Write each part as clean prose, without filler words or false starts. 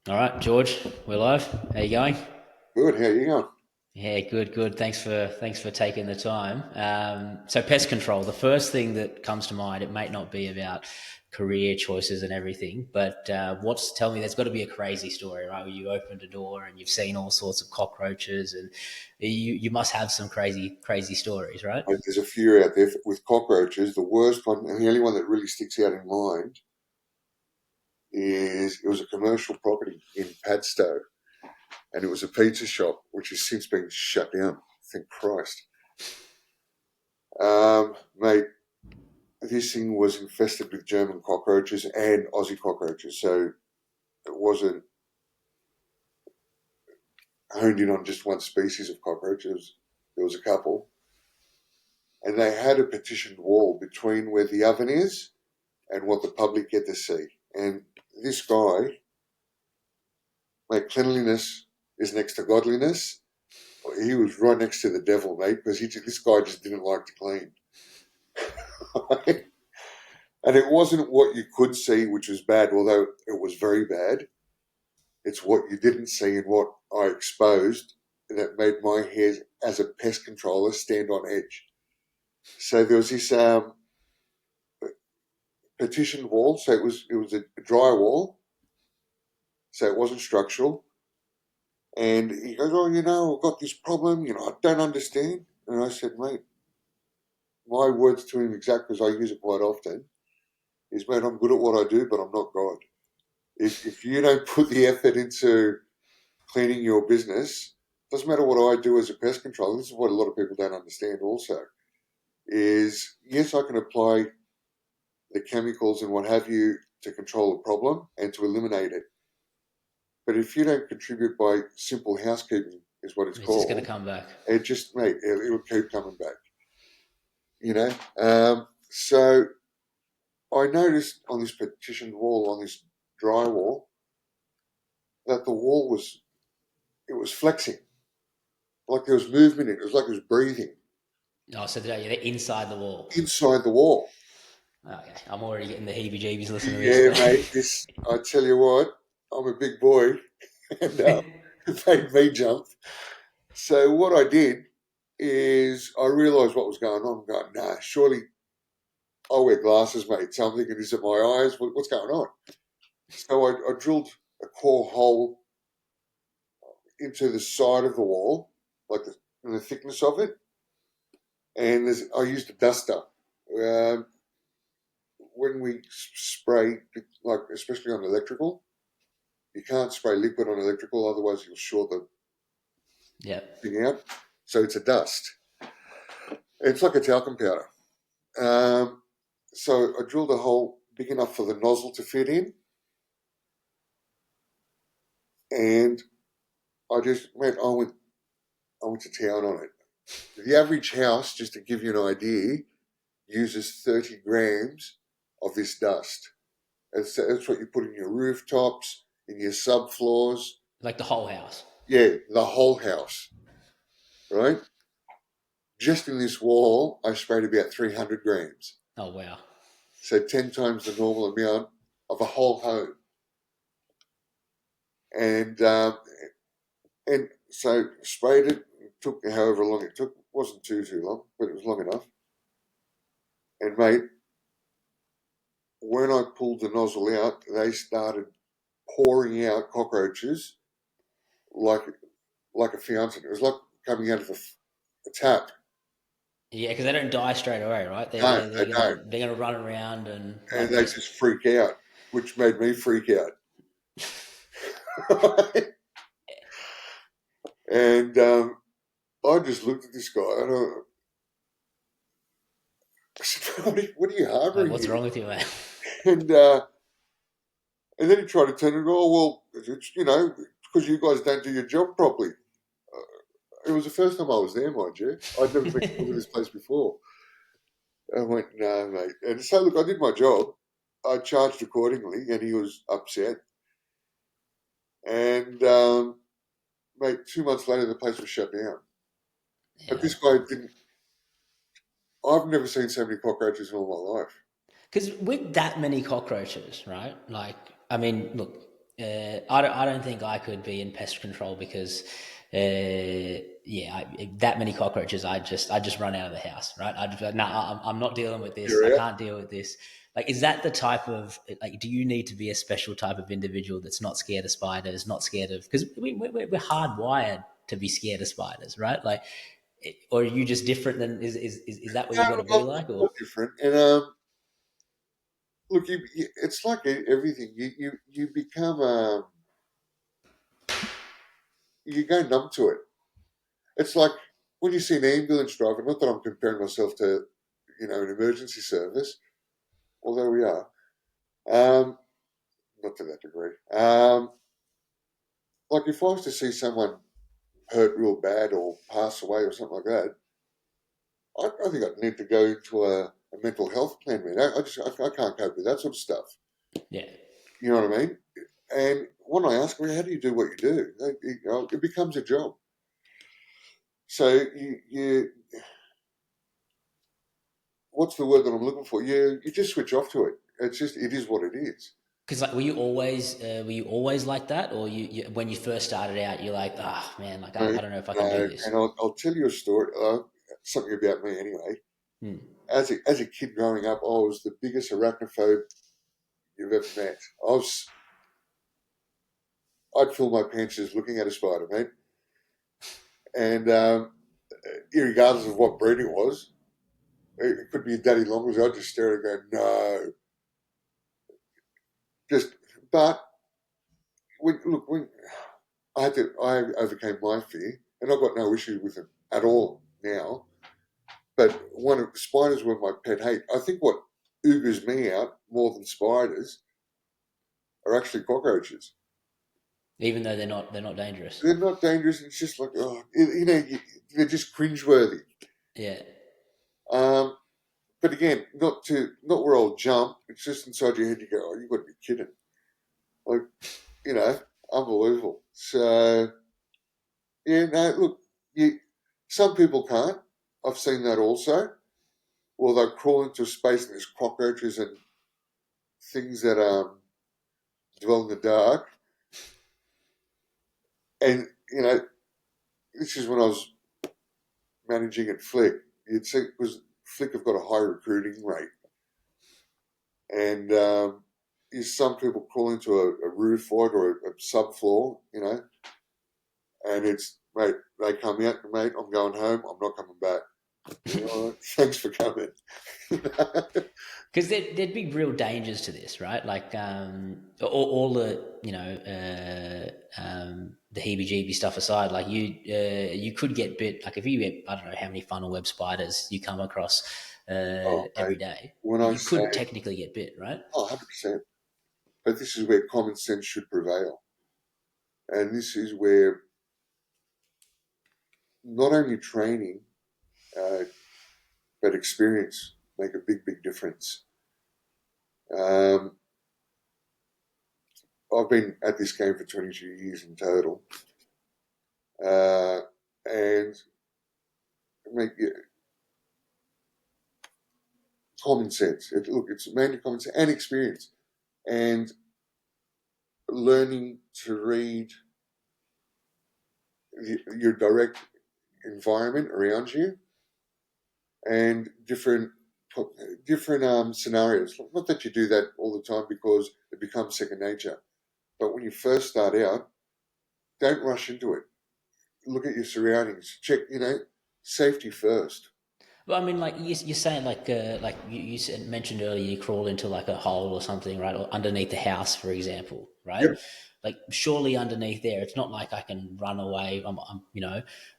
All right, George, we're live. How you going? Good. How you going? Yeah, good, good. Thanks for taking the time. So pest control. The first thing that comes to mind, it may not be about career choices and everything, but tell me, there's got to be a crazy story, right? Where you opened a door and you've seen all sorts of cockroaches, and you must have some crazy stories, right? There's a few out there with cockroaches. The worst one, and the only one that really sticks out in mind, is it was a commercial property in Padstow, and it was a pizza shop, which has since been shut down. Thank Christ. Mate, this thing was infested with German cockroaches and Aussie cockroaches, so it wasn't honed in on just one species of cockroaches. There was a couple, and they had a partitioned wall between where the oven is and what the public get to see. And this guy, mate, cleanliness is next to godliness. He was right next to the devil, mate, because this guy just didn't like to clean. And it wasn't what you could see, which was bad, although it was very bad. It's what you didn't see and what I exposed that made my hair as a pest controller stand on edge. So there was this partitioned wall, so it was a dry wall, so it wasn't structural. And he goes, "Oh, I've got this problem, I don't understand." And I said, "Mate, my words to him exact, because I use it quite often, is, mate, I'm good at what I do, but I'm not God. If you don't put the effort into cleaning your business, doesn't matter what I do as a pest controller." This is what a lot of people don't understand also, is yes, I can apply the chemicals and what have you to control a problem and to eliminate it. But if you don't contribute by simple housekeeping, is what it's It's just going to called, come back. it just, mate, it'll keep coming back. you know. So I noticed on this partitioned wall, on this drywall, that the wall was flexing, like there was movement in it. It was like it was breathing Oh, so they're inside the wall. inside the wall. Okay, I'm already getting the heebie-jeebies listening to this. Yeah, mate. This, I tell you what, I'm a big boy, and it made me jump. So what I did is I realised what was going on. I'm going, nah, surely I wear glasses, mate. So I'm thinking, is it my eyes? What's going on? So I drilled a core hole into the side of the wall, like the thickness of it, and I used a duster. Um, when we spray, like especially on electrical, you can't spray liquid on electrical, otherwise you'll short the Yeah. thing out. So it's a dust. It's like a talcum powder. Um, so I drilled a hole big enough for the nozzle to fit in, and I went to town on it. The average house, just to give you an idea, uses 30 grams of this dust. That's what you put in your rooftops, in your subfloors. Like the whole house. Yeah, the whole house, right? Just in this wall, I sprayed about 300 grams. Oh, wow. So 10 times the normal amount of a whole home. And and so sprayed it. It took however long it took. It wasn't too long, but it was long enough. And mate, when I pulled the nozzle out, they started pouring out cockroaches like like a fountain. It was like coming out of a tap. Yeah, because they don't die straight away, right? They're, No, they're, they they're gonna don't, they're gonna run around and and like they just just freak out, which made me freak out. And I just looked at this guy and I said, "What are you like, harboring what's here?" wrong with you, man? And uh, and then he tried to turn it. Oh well, it's because you guys don't do your job properly. It was the first time I was there, mind you. I'd never been to this place before. I went, "No, mate." And so look, I did my job. I charged accordingly, and he was upset. And mate, 2 months later, the place was shut down. But Yeah, this guy didn't. I've never seen so many cockroaches in all my life. because with that many cockroaches, right? Like, I mean, look. I don't think I could be in pest control because, that many cockroaches, I just run out of the house, right? I just, no, I'm not dealing with this. I You're out. can't deal with this. Like, is that the type of like? Do you need to be a special type of individual that's not scared of spiders, not scared of because we're hardwired to be scared of spiders, right? Like, or are you just different than is that what you got to be like, All or different. And look, it's like everything. You become you go numb to it. It's like when you see an ambulance driver. Not that I'm comparing myself to, an emergency service, although we are. Um, not to that degree. Like if I was to see someone hurt real bad or pass away or something like that, I think I'd need to go into a mental health plan, man. I can't cope with that sort of stuff. yeah? You know what I mean? And when I ask them, how do you do what you do? It becomes a job. So what's the word that I'm looking for? You just switch off to it. It is what it is. Because like, were you always like that, or you when you first started out, you're like, ah, man, like No, I don't know if I can do no. this. And I'll tell you a story, something about me anyway. Hmm. As a kid growing up, I was the biggest arachnophobe you've ever met. I'd fill my pants just looking at a spider, mate. And regardless of what breed it was, it could be a daddy long as I'd just stare at it and go, no. Just, but when I overcame my fear, and I've got no issue with them at all now. But one of the spiders were my pet hate. I think what oogers me out more than spiders are actually cockroaches. Even though they're not dangerous. They're not dangerous. It's just like, they're just cringeworthy. Yeah. Um, but again, not where I'll jump. It's just inside your head. You go, oh, you got to be kidding! Like, you know, unbelievable. So yeah, no, look, some people can't. I've seen that also. Or they'll crawl into space and there's cockroaches and things that dwell in the dark. And this is when I was managing at Flick. You'd see because Flick have got a high recruiting rate, and some people crawl into a roof void or a subfloor, and it's mate. They come out, mate. I'm going home. I'm not coming back. All right, thanks for coming. Because there'd be real dangers to this, right? Like all the the heebie-jeebie stuff aside, like you could get bit. Like if you get, I don't know how many funnel web spiders you come across Oh, every mate, day, when I you say, could technically get bit, right? oh, 100%. But this is where common sense should prevail. And this is where not only training, uh, but experience make a big, big difference. Um, I've been at this game for 22 years in total. And make common sense. It's mainly common sense and experience. And learning to read your direct environment around you and different scenarios. Not that you do that all the time because it becomes second nature, but when you first start out, don't rush into it. Look at your surroundings. Check, safety first. Well, I mean, like you're saying, like you mentioned earlier, you crawl into like a hole or something, right? Or underneath the house, for example, right? Yep. Like surely underneath there, it's not like I can run away.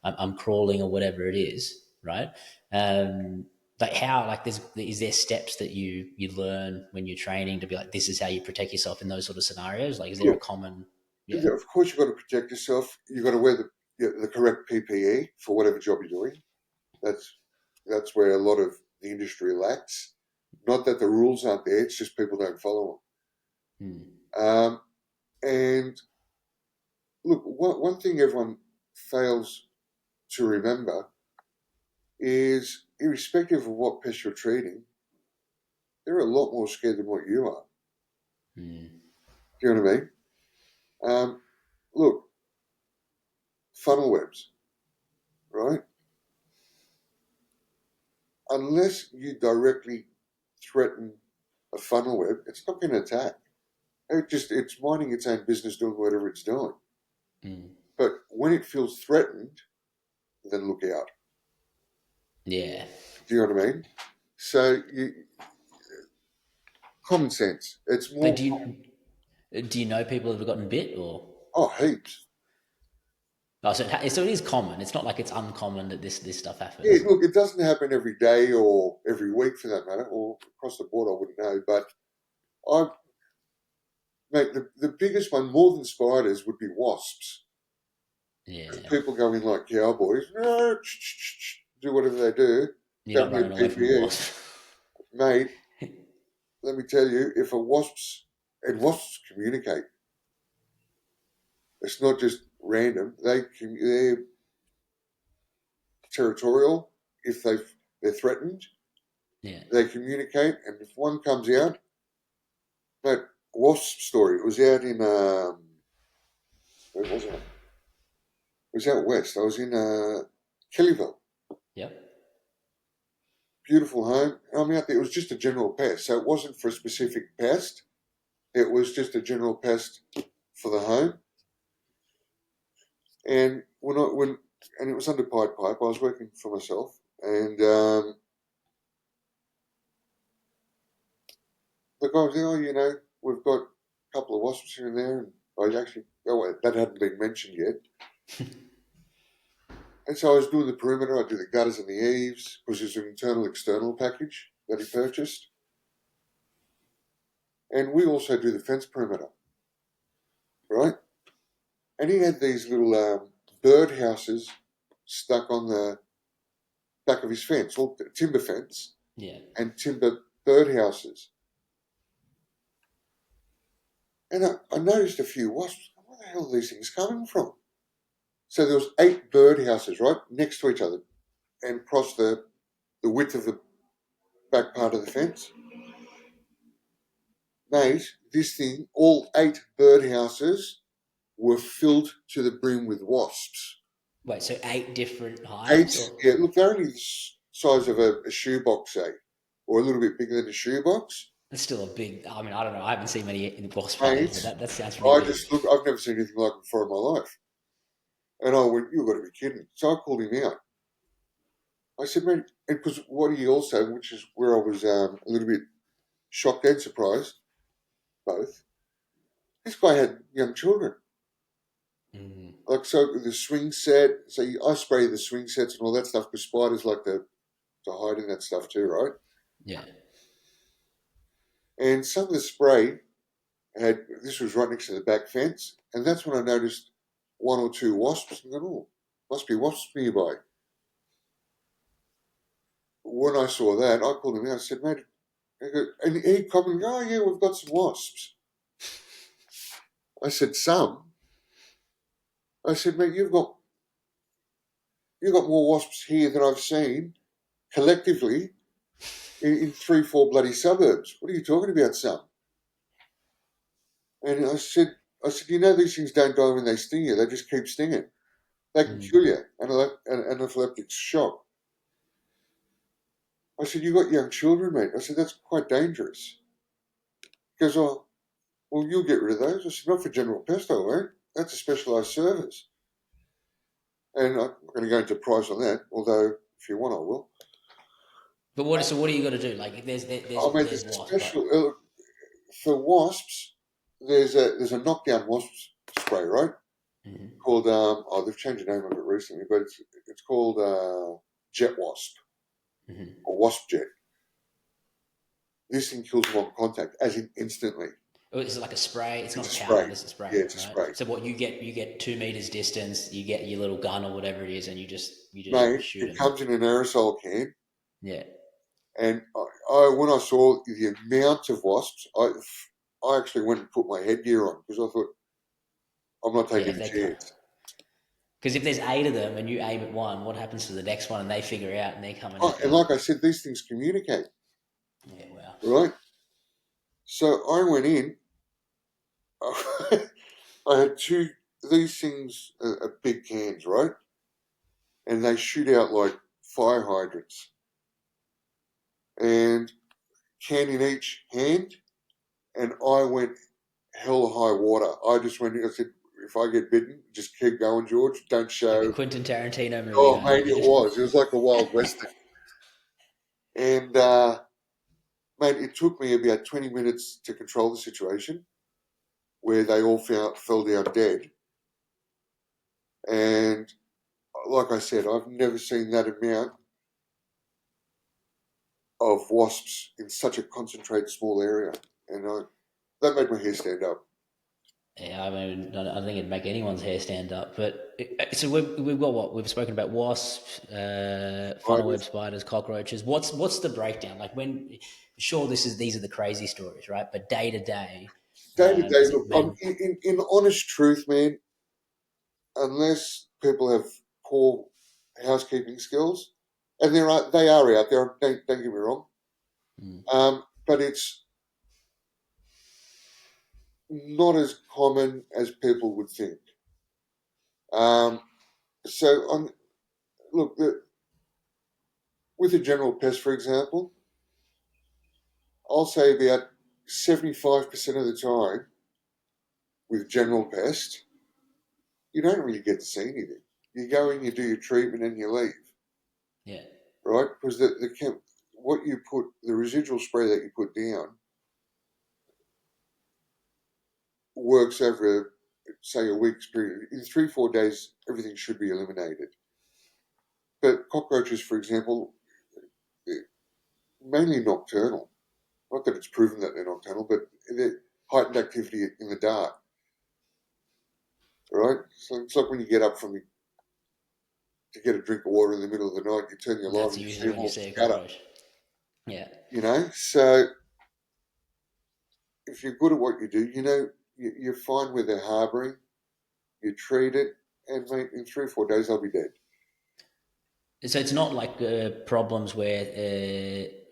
I'm crawling or whatever it is, right? Like how, like is there steps that you learn when you're training to be like, this is how you protect yourself in those sort of scenarios? Like, is there a Look, common, yeah? yeah, of course you've got to protect yourself. You've got to wear the correct PPE for whatever job you're doing. That's that's where a lot of the industry lacks. Not that the rules aren't there; it's just people don't follow Hmm. them. And look, one thing everyone fails to remember is, irrespective of what pest you're treating, they're a lot more scared than what you are. Hmm. Do you know what I mean? Um, look, funnel webs, right? Unless you directly threaten a funnel web, it's not going to attack. It's minding its own business, doing whatever it's doing. Mm. But when it feels threatened, then look out. Yeah. Do you know what I mean? So common sense. It's But more. do you know people that have gotten bit or? Oh, heaps. Oh, so it is common. It's not like it's uncommon that this stuff Yeah, happens. look, it doesn't happen every day or every week for that matter, or across the board. I wouldn't know, but I, mate, the biggest one, more than spiders, would be wasps. Because Yeah. people go in like cowboys, no, do whatever they do, You're grab not me a running away from a PPE, wasp. mate. Let me tell you, if a wasps communicate. It's not just random. They're territorial. If they're threatened, Yeah. they communicate, and if one comes out, that wasp story. It was out in where was it? It was out west. I was in Kellyville. Yep. Beautiful home. I'm out there. It was just a general pest, so it wasn't for a specific pest. It was just a general pest for the home. And and it was under Pied Piper. I was working for myself, and the guy was there. Oh, we've got a couple of wasps here and there, and I actually that hadn't been mentioned yet. And so I was doing the perimeter. I do the gutters and the eaves because there's an internal external package that he purchased, and we also do the fence perimeter, right? And he had these little bird houses stuck on the back of his fence, all timber fence Yeah. and timber bird houses. And I noticed a few wasps. Where the hell are these things coming from? So there was 8 bird houses right next to each other and across the width of the back part of the fence. Mate, this thing, all 8 bird houses were filled to the brim with wasps. Wait, so 8 different hives, 8, or yeah, look, they're only the size of a shoebox, say, or a little bit bigger than a shoebox. it's still a big. I mean, I don't know. I haven't seen many wasp hives, but Mate, that sounds pretty big. I've never seen anything like it before in my life. And I went, you've got to be kidding. So I called him out. I said, mate, because what he also, which is where I was a little bit shocked and surprised, both, this guy had young children. Mm. Like, so the swing set, so I spray the swing sets and all that stuff because spiders like to hide in that stuff too, right? Yeah. And some of the spray this was right next to the back fence, and that's when I noticed 1 or 2 wasps. And I thought, oh, must be wasps nearby. When I saw that, I called him out. I said, mate, and he commented, oh yeah, we've got some wasps. I said, some. I said, mate, you've got more wasps here than I've seen collectively in 3, 4 bloody suburbs. What are you talking about, some? And I said, these things don't die when they sting you. They just keep stinging. They can Mm. kill you. Anaphylactic shock. I said, you've got young children, mate. I said, that's quite dangerous. He goes, oh, well, you'll get rid of those. I said, not for general pest, I won't. That's a specialised service. And I'm not going to go into price on that, although if you want, I will. But what? So what do you got to do? Like, if I mean, there's there's a wasp, but special, for wasps, there's a knockdown wasp spray, right? Mhm. Called, they've changed the name of it recently, but it's called Jet Wasp Mhm. or Wasp Jet. This thing kills them on contact, as in instantly. Oh, is it like a spray? It's not It's a a powder. spray. This is a spray, Yeah, it's a right? spray. So what you get 2 meters distance. You get your little gun or whatever it is, and you just Mate, shoot it them. comes in an aerosol can, Yeah. and when I saw the amount of wasps, I actually went and put my headgear on because I thought I'm not Yeah. taking a chance. Because if there's 8 of them and you aim at one, what happens to the next one? And they figure out and they're coming Oh, at and you. like I said, these things communicate, Yeah. Wow. right? So I went in. I had two. These things are big cans, right? And they shoot out like fire hydrants, and can in each hand. And I went hell high water. I just went. I said, if I get bitten, just keep going, George. Don't Like a show. Quentin Tarantino movie, Oh, huh? mate, it was. It was like a wild western. And mate, it took me about 20 minutes to control the situation, where they all fell down dead. And like I said, I've never seen that amount of wasps in such a concentrated small area, and that made my hair stand up. Yeah, I mean, I don't think it'd make anyone's hair stand up. But so we've got what we've spoken about: wasps, funnel web Spiders, spiders, cockroaches. What's the breakdown? Like when, sure, these are the crazy stories, right? But day, day to day. is it Look, main? in honest truth, man, unless people have poor housekeeping skills, and they are out there. Don't get me wrong, Mm, but it's not as common as people would think. Um, so, look, with a general pest, for example, I'll say about 75% of the time with general pest, you don't really get to see anything. You go in, you do your treatment, and you leave, yeah, right? Because what you put, the residual spray that you put down, works over, say, a week's period. In 3 4 days, everything should be eliminated. But cockroaches, for example, they're mainly nocturnal. Not that it's proven that they're nocturnal, but they're heightened activity in the dark, right? So it's like when you get up to get a drink of water in the middle of the night, you turn your light that's and you see usually them when you all see a scatter, cockroach. Yeah. So if you're good at what you do, you find where they're harbouring, you treat it, and mate, in 3 or 4 days they'll be dead. So it's not like problems where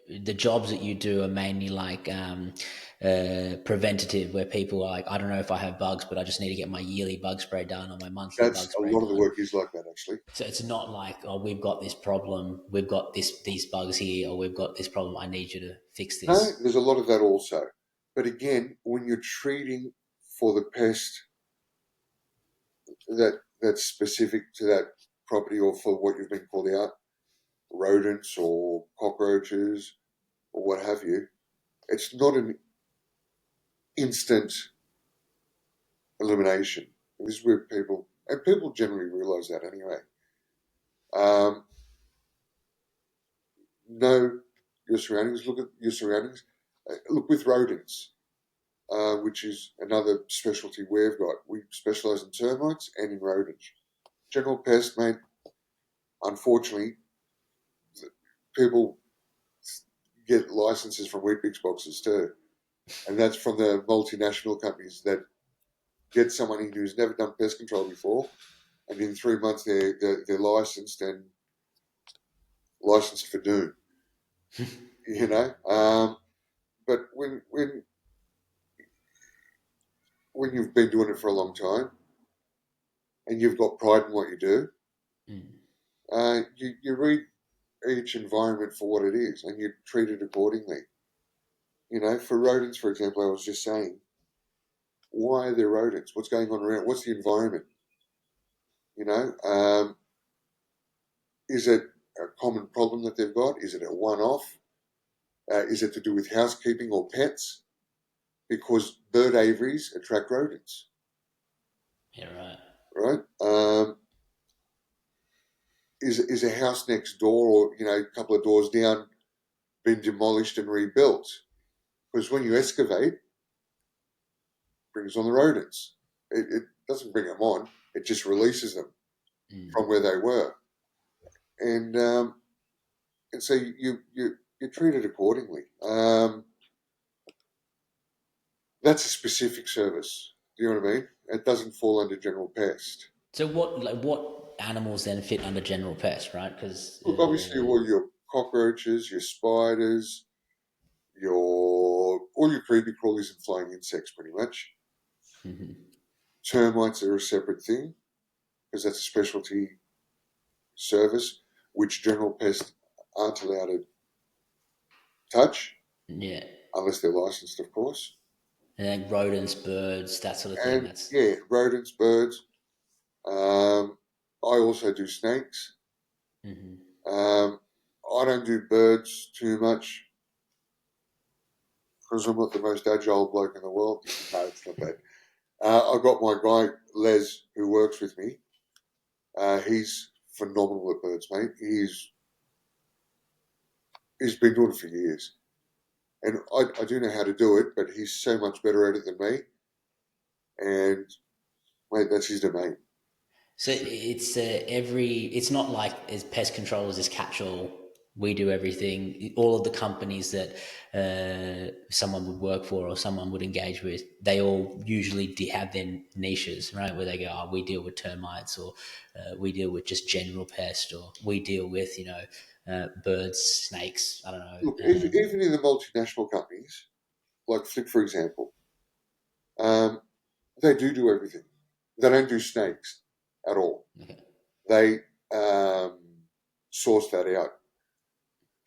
the jobs that you do are mainly like preventative, where people are like, I don't know if I have bugs, but I just need to get my yearly bug spray done or my monthly That's bug a spray lot of the done. work is like that, actually. So it's not like, oh, we've got this problem, we've got these bugs here, or we've got this problem. I need you to fix No, this. there's a lot of that also. But again, when you're treating for the pest that's specific to that property or for what you've been called out, rodents or cockroaches or what have you, it's not an instant elimination. And this is where people generally realise that anyway. Um, know your surroundings. Look at your surroundings. Look with rodents, which is another specialty we've got. We specialise in termites and in rodents. General pest, mate. Unfortunately, people get licenses from Weet-Bix boxes too, and that's from the multinational companies that get someone in who's never done pest control before, and in 3 months they're licensed and licensed for doom. You know, but when you've been doing it for a long time and you've got pride in what you do, Mm. you read each environment for what it is and you treat it accordingly. For rodents, for example, I was just saying, why are there rodents? What's going on around? What's the environment? You know, is it a common problem that they've got? Is it a one-off? Is it to do with housekeeping or pets? Because bird aviaries attract rodents, Yeah, right. right? Is a house next door or a couple of doors down been demolished and rebuilt? Because when you excavate, it brings on the rodents. It doesn't bring them on; it just releases them Mm. from where they were, and so you treat it accordingly. That's a specific service. Do you know what I mean? It doesn't fall under general pest. So what animals then fit under general pest, right? Because Look, obviously, all your cockroaches, your spiders, all your creepy crawlies and flying insects, pretty much. Termites are a separate thing because that's a specialty service which general pests aren't allowed to touch Yeah. unless they're licensed, of course. And then rodents, birds, that sort of thing. And That's yeah, rodents, birds. I also do snakes. hmm Um, I don't do birds too much because I'm not the most agile bloke in the world. No, it's not that. I've got my guy Les who works with me. He's phenomenal at birds, mate. He's been doing it for years, and I do know how to do it, but he's so much better at it than me. And mate, that's his domain. so it's every. It's not like as pest controllers as catch-all. We do everything. All of the companies that someone would work for or someone would engage with, they all usually have their niches, right? Where they go, oh, we deal with termites, or we deal with just general pest, or we deal with birds, snakes. I don't know. Look, even in the multinational companies, like Flick, for example, um, they do everything. They don't do snakes at all. Okay. They um, source that out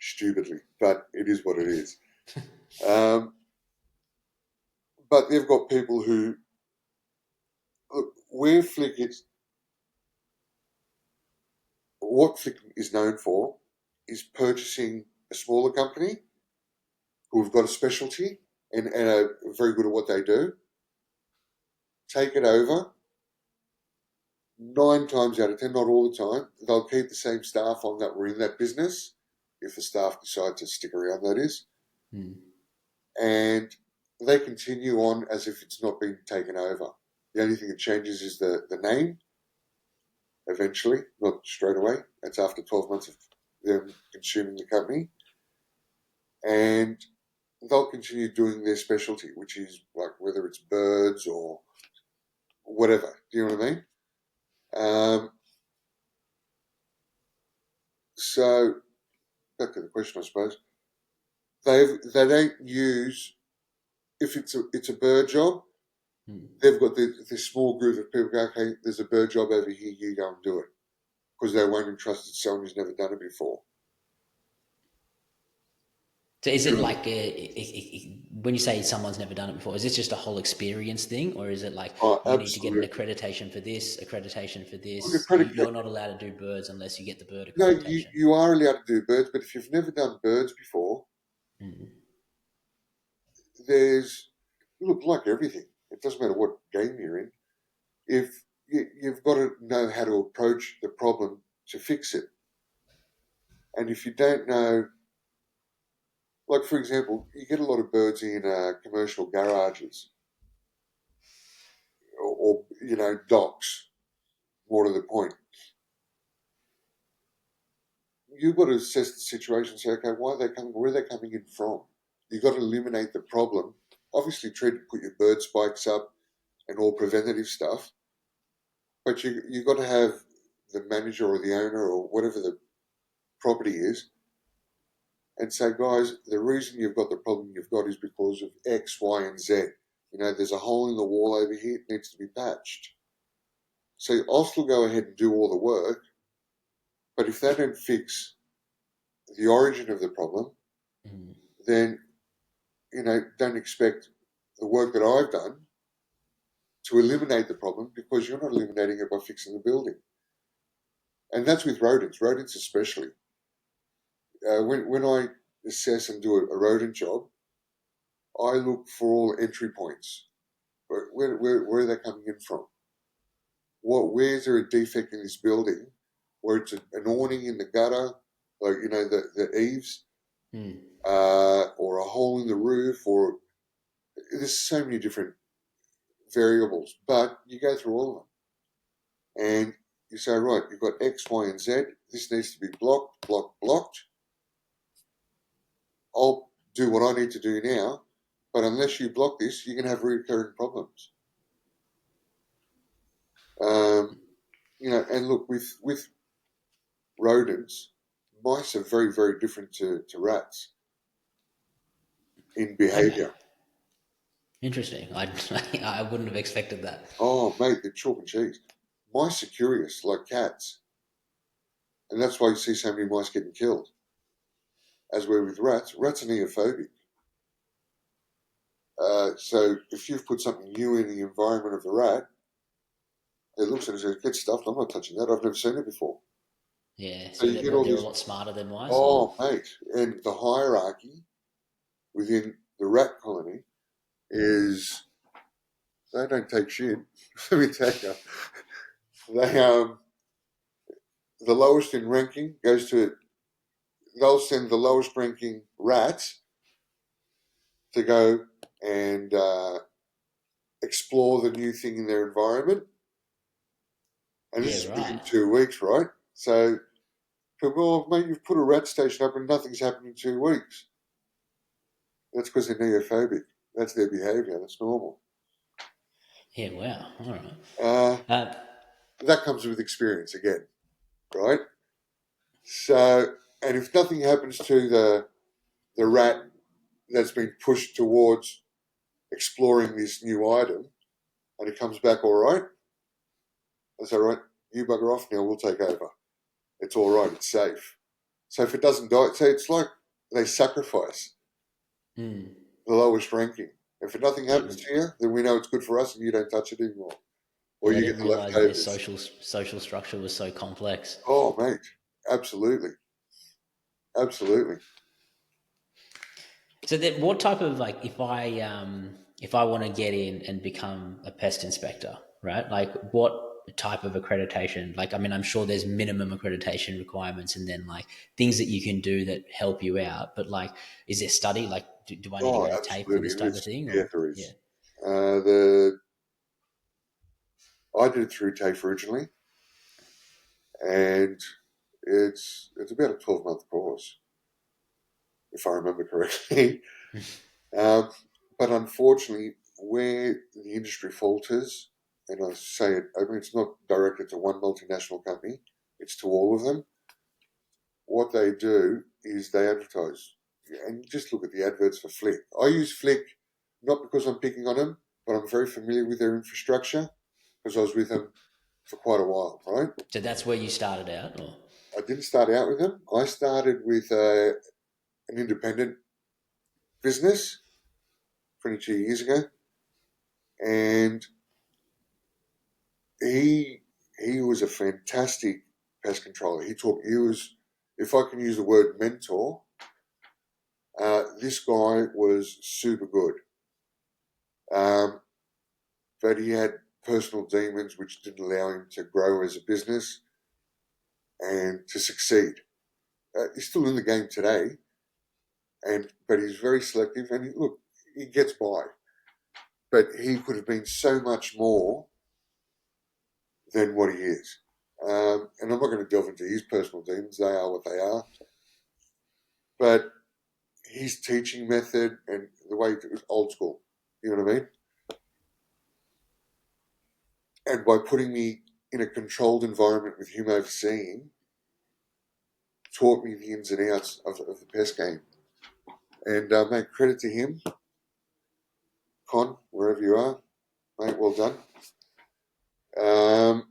stupidly, but it is what it is. Um, but they've got people who look where Flick is. What Flick is known for is purchasing a smaller company who've got a specialty and are very good at what they do, take it over. 9 times out of 10, not all the time, they'll keep the same staff on that were in that business, if the staff decide to stick around, that is, Hmm. and they continue on as if it's not been taken over. The only thing that changes is the name eventually, not straight away. That's after 12 months of them consuming the company. And they'll continue doing their specialty, which is like whether it's birds or whatever. Do you know what I mean? Um, so back to the question, I suppose. They don't use if it's a bird job. Hmm. They've got this small group of people go, okay, there's a bird job over here, you go and do it because they won't entrust it to someone who's never done it before. So is it like when you say someone's never done it before, is this just a whole experience thing, or is it like Oh, you need to get an absolutely. accreditation for this, accreditation for Look at this? predicate. You're not allowed to do birds unless you get the bird No, accreditation. you are allowed to do birds, but if you've never done birds before, Mm. there's look like everything. It doesn't matter what game you're in. If you've got to know how to approach the problem to fix it, and if you don't know, like for example, you get a lot of birds in commercial garages or docks. More to the point, you've got to assess the situation and say, okay, why are they coming? Where are they coming in from? You've got to eliminate the problem. Obviously, try to put your bird spikes up and all preventative stuff, but you've got to have the manager or the owner or whatever the property is and say, guys, the reason you've got the problem you've got is because of X, Y, and Z. There's a hole in the wall over here, it needs to be patched. So I'll still go ahead and do all the work, but if they don't fix the origin of the problem, Mm. then don't expect the work that I've done to eliminate the problem because you're not eliminating it by fixing the building. And that's with rodents especially. When I assess and do a rodent job, I look for all entry points. Where are they coming in from? Where's there a defect in this building where it's an awning in the gutter, like the eaves, Mm. or a hole in the roof, or there's so many different variables, but you go through all of them and you say, right, you've got X, Y, and Z. This needs to be blocked. I'll do what I need to do now, but unless you block this, you're going to have recurring problems. Um, and look, with rodents, mice are very, very different to rats in Okay. behaviour. Interesting. I wouldn't have expected that. Oh, mate, they're chalk and cheese. Mice are curious, like cats, and that's why you see so many mice getting killed. As we're with rats, rats are neophobic. So if you've put something new in the environment of the rat, it looks at it and says, "Get stuffed. I'm not touching that. I've never seen it before." Yeah. So So you that get all they're a this. lot smarter than mice, or Oh, mate, and the hierarchy within the rat colony is they don't take shit. Let me tell you, they the lowest in ranking goes to they'll send the lowest ranking rats to go and explore the new thing in their environment, and this yeah, is within right. 2 weeks, right? So, well, mate, you've put a rat station up and nothing's happened in 2 weeks. That's because they're neophobic. That's their behaviour. That's normal. Yeah, wow. All right. Uh, Uh, that comes with experience again, right? So, and if nothing happens to the rat that's been pushed towards exploring this new item, and it comes back all right, that's all right. You bugger off now. We'll take over. It's all right. It's safe. So if it doesn't die, so it's like they sacrifice hmm. the lowest ranking. If nothing Yeah, happens to you, then we know it's good for us, and you don't touch it anymore, or yeah. I you didn't get the realize their leftovers. social structure was so complex. Oh, mate, absolutely, absolutely. So then, what type of like if I want to get in and become a pest inspector, right? Like what type of accreditation? Like I mean, I'm sure there's minimum accreditation requirements, and then like things that you can do that help you out. But like, is there study? Like, do I need to Oh, go to TAFE for absolutely. this There type of is. thing? Yeah, Or there yeah, is. The I did it through TAFE originally, and it's about a 12-month course, if I remember correctly. Um, but unfortunately, where the industry falters, and I say it, I mean, it's not directed to one multinational company, it's to all of them. What they do is they advertise. And just look at the adverts for Flick. I use Flick not because I'm picking on them, but I'm very familiar with their infrastructure because I was with them for quite a while, right? so that's where you started out, or I didn't start out with them. I started with an independent business 22 years ago, and he he was a fantastic pest controller. He was, if I can use the word mentor, this guy was super good. Um, but he had personal demons which didn't allow him to grow as a business and to succeed. He's still in the game today, and but he's very selective. And look, he gets by, but he could have been so much more than what he is. And I'm not going to delve into his personal demons; they are what they are. But his teaching method and the way it was old school. You know what I mean? And by putting me in a controlled environment with him overseeing, taught me the ins and outs of the pest game. And mate, credit to him, Con, wherever you are, mate, well done. Um,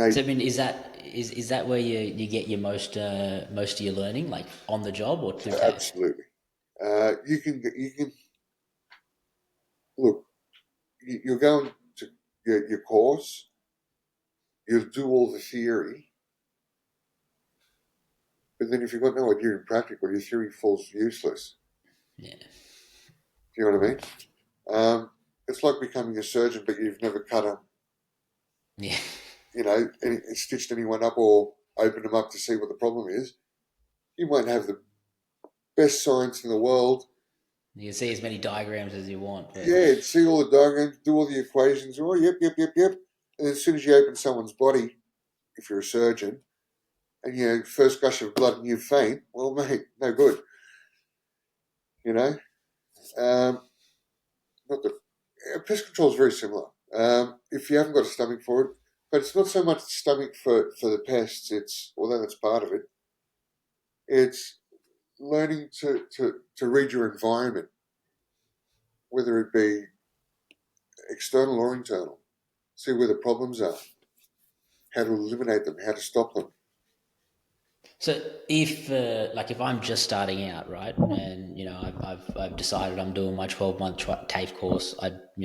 so mate, I mean, is that where you get your most of your learning, like on the job or through TAFE? absolutely. You can look. You're going to your course. You'll do all the theory, but then if you've got no idea in practical, your theory falls useless. Yeah, Do you know what I mean? It's like becoming a surgeon, but you've never cut a, yeah. stitched anyone up or opened them up to see what the problem is. You won't have the best science in the world. You can see as many diagrams as you want, but Yeah, see all the diagrams, do all the equations. Oh, yep, yep, yep, yep. And then as soon as you open someone's body, if you're a surgeon, and first gush of blood and you faint, well, mate, no good. You know, um, not the pest control is very similar. If you haven't got a stomach for it, but it's not so much stomach for the pests. It's although that's part of it. It's learning to read your environment. whether it be external or internal. See where the problems are, how to eliminate them, how to stop them. So if I'm just starting out, right, and I've decided I'm doing my 12-month TAFE course,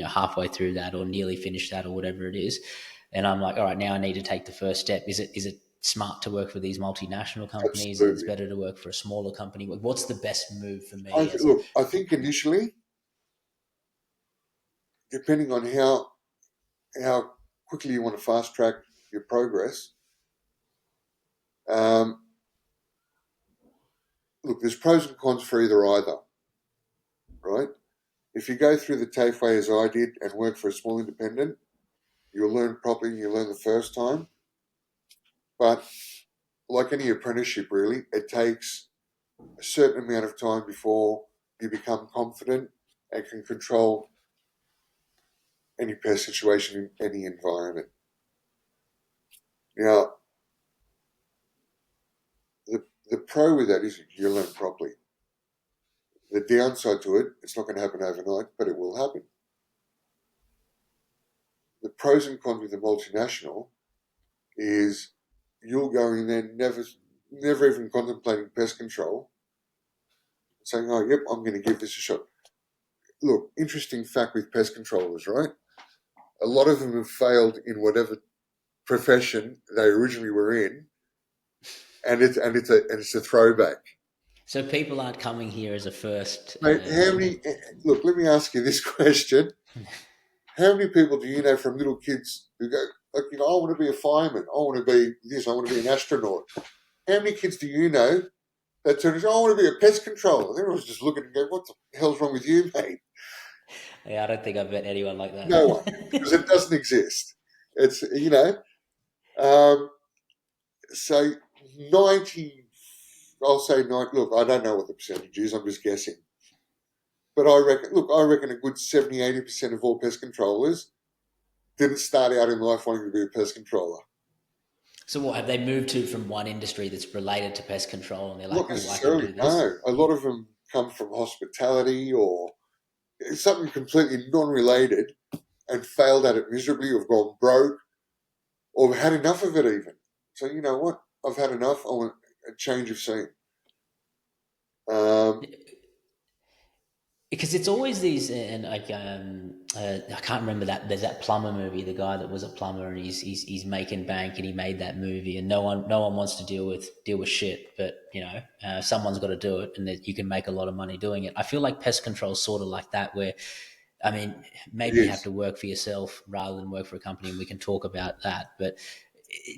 halfway through that or nearly finished that or whatever it is, and I'm like, all right, now I need to take the first step. Is it smart to work for these multinational companies? Is it Absolutely. better to work for a smaller company? What's the best move for I me th- as a? look, I think initially, depending on how quickly you want to fast track your progress, um, look, there's pros and cons for either, right? If you go through the TAFE way as I did and work for a small independent, you'll learn properly, you learn the first time. But like any apprenticeship, really, it takes a certain amount of time before you become confident and can control any pest situation in any environment. Now, the pro with that is you learn properly. The downside to it, it's not going to happen overnight, but it will happen. The pros and cons with the multinational is you'll go in there never even contemplating pest control, saying, "Oh, yep, I'm going to give this a shot." Look, interesting fact with pest controllers, right? A lot of them have failed in whatever profession they originally were in, and it's a throwback. So people aren't coming here as a first. Mate, how many? Look, let me ask you this question: how many people do you know from little kids who go, like, I want to be a fireman, I want to be this, I want to be an astronaut? How many kids do you know that turn and say, I want to be a pest controller? Everyone's just looking and going, what the hell's wrong with you, mate? Yeah, I don't think I've met anyone like No one, because it that. doesn't exist. It's, um, so 90, I'll say 90, look, I don't know what the percentage is, I'm just guessing. But I reckon a good 70, 80% of all pest controllers didn't start out in life wanting to be a pest controller. So what have they moved to from one industry that's related to pest control, and they're like, Not "Oh, I can necessarily, do this." no. A lot of them come from hospitality or something completely non-related and failed at it miserably, or have gone broke, or had enough of it even. So you know what? I've had enough. I want a change of scene. Um, Because it's always these, and like I can't remember that. There's that plumber movie, the guy that was a plumber, and he's making bank, and he made that movie, and no one wants to deal with shit, but someone's got to do it, and that you can make a lot of money doing it. I feel like pest control is sort of like that, where I mean, it maybe you have is to work for yourself rather than work for a company, and we can talk about that. But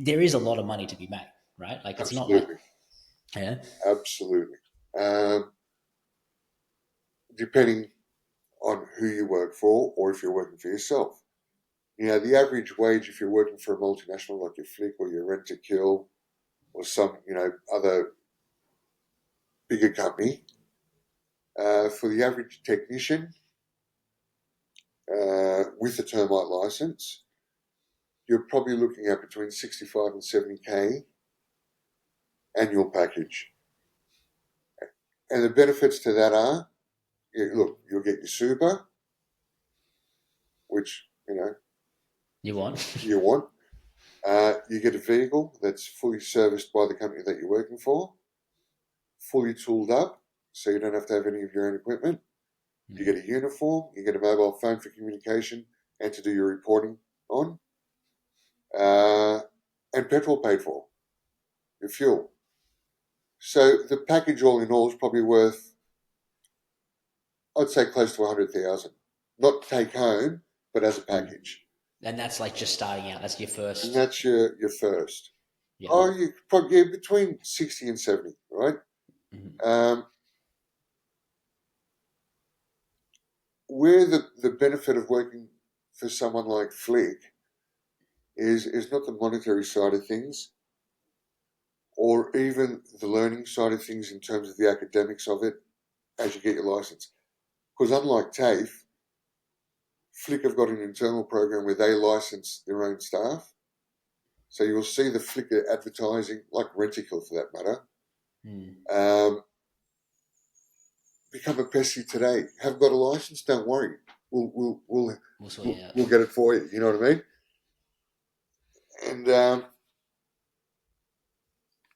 there is a lot of money to be made, right? Like it's not like absolutely, yeah. absolutely. Um, Depending on who you work for, or if you're working for yourself. The average wage if you're working for a multinational like your Flick or your Rent to Kill or some, other bigger company, for the average technician with a termite license, you're probably looking at between 65 and 70K annual package. And the benefits to that are, look, you'll get your super, which, You want? you want. You get a vehicle that's fully serviced by the company that you're working for, fully tooled up, so you don't have to have any of your own equipment. You get a uniform, you get a mobile phone for communication and to do your reporting on, uh, and petrol paid for, your fuel. So the package all in all is probably worth, I'd say, close to 100,000. Not take home, but as a package. And that's like just starting out. That's your And first. that's your first. Yeah. Oh, you probably, between 60 and 70, right? Mhm. Um, where the benefit of working for someone like Flick is not the monetary side of things, or even the learning side of things in terms of the academics of it as you get your license. Because unlike TAFE, Flick have got an internal program where they license their own staff. So you'll see the Flickr advertising, like Renticle for that matter. Mm. Um, become a pestie today, have got a license, don't worry. We'll sort you out. We'll get it for you. You know what I mean? And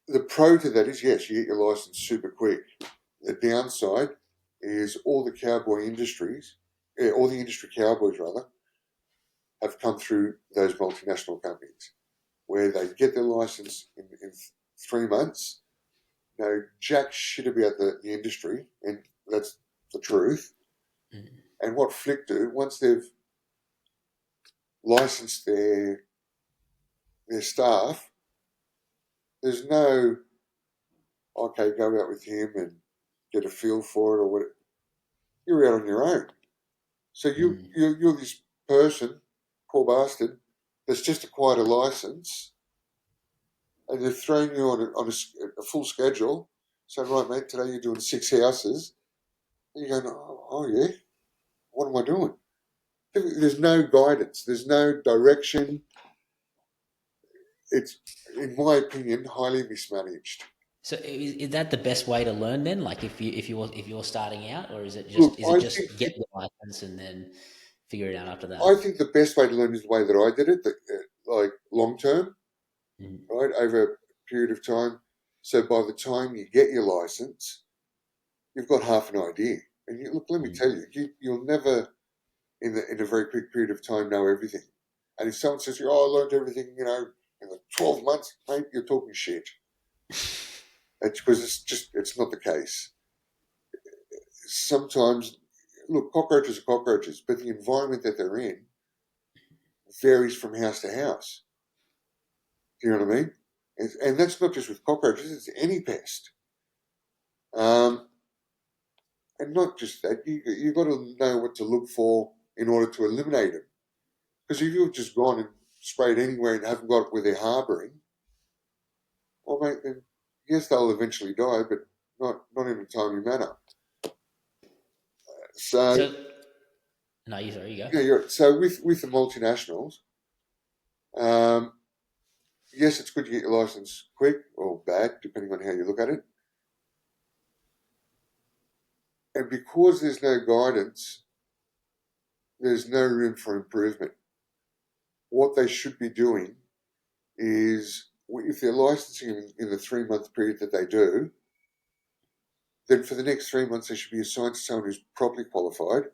the pro to that is, yes, you get your license super quick. The downside is all the industry cowboys rather, have come through those multinational companies where they get their license in 3 months, know jack shit about the industry, and that's the truth. Mm. And what Flick do, once they've licensed their staff, there's no, okay, go out with him and get a feel for it or what. You're out on your own. So you're this person, poor bastard, that's just acquired a license, and they're throwing you on a full schedule. So right, mate, today you're doing 6 houses. And you're going, oh yeah, what am I doing? There's no guidance. There's no direction. It's, in my opinion, highly mismanaged. So is that the best way to learn then? Like if you're starting out, or is it Look, just get the license and then figure it out after that? I think the best way to learn is the way that I did it, like long term, Mm. right, over a period of time. So by the time you get your license, you've got half an idea. And look, let me Mm. tell you, you'll never in a very quick period of time know everything. And if someone says, "Oh, I learned everything," in the 12 months, mate, you're talking shit. It's because it's not the case. Sometimes, look, cockroaches are cockroaches, but the environment that they're in varies from house to house. Do you know what I mean? And that's not just with cockroaches; it's any pest. Um, and not just that, you got to know what to look for in order to eliminate them. Because if you've just gone and sprayed anywhere and haven't got it where they're harbouring, well, mate, then yes, they'll eventually die, but not in a timely manner. So So no, you sorry, you go. yeah, so with the multinationals, um, yes, it's good to get your license quick or bad, depending on how you look at it. And because there's no guidance, there's no room for improvement. What they should be doing is, if they're licensing in the 3 month period that they do, then for the next 3 months they should be assigned to someone who's properly qualified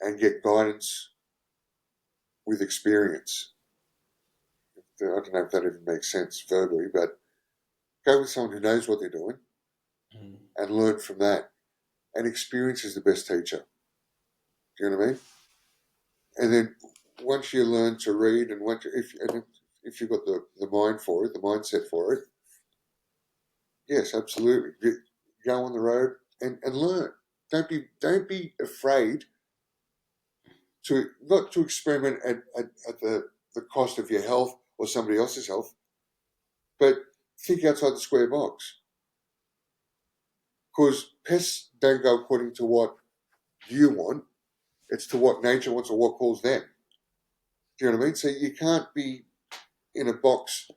and get guidance with experience. I don't know if that even makes sense verbally, but go with someone who knows what they're doing Mm. and learn from that. And experience is the best teacher. Do you know what I mean? And then once you learn to read, and if you've got the mind for it, the mindset for it, yes, absolutely. Go on the road and learn. Don't be afraid to not to experiment at the cost of your health or somebody else's health, but think outside the square box. Because pests don't go according to what you want; it's to what nature wants or what calls them. Do you know what I mean? So you can't be in a box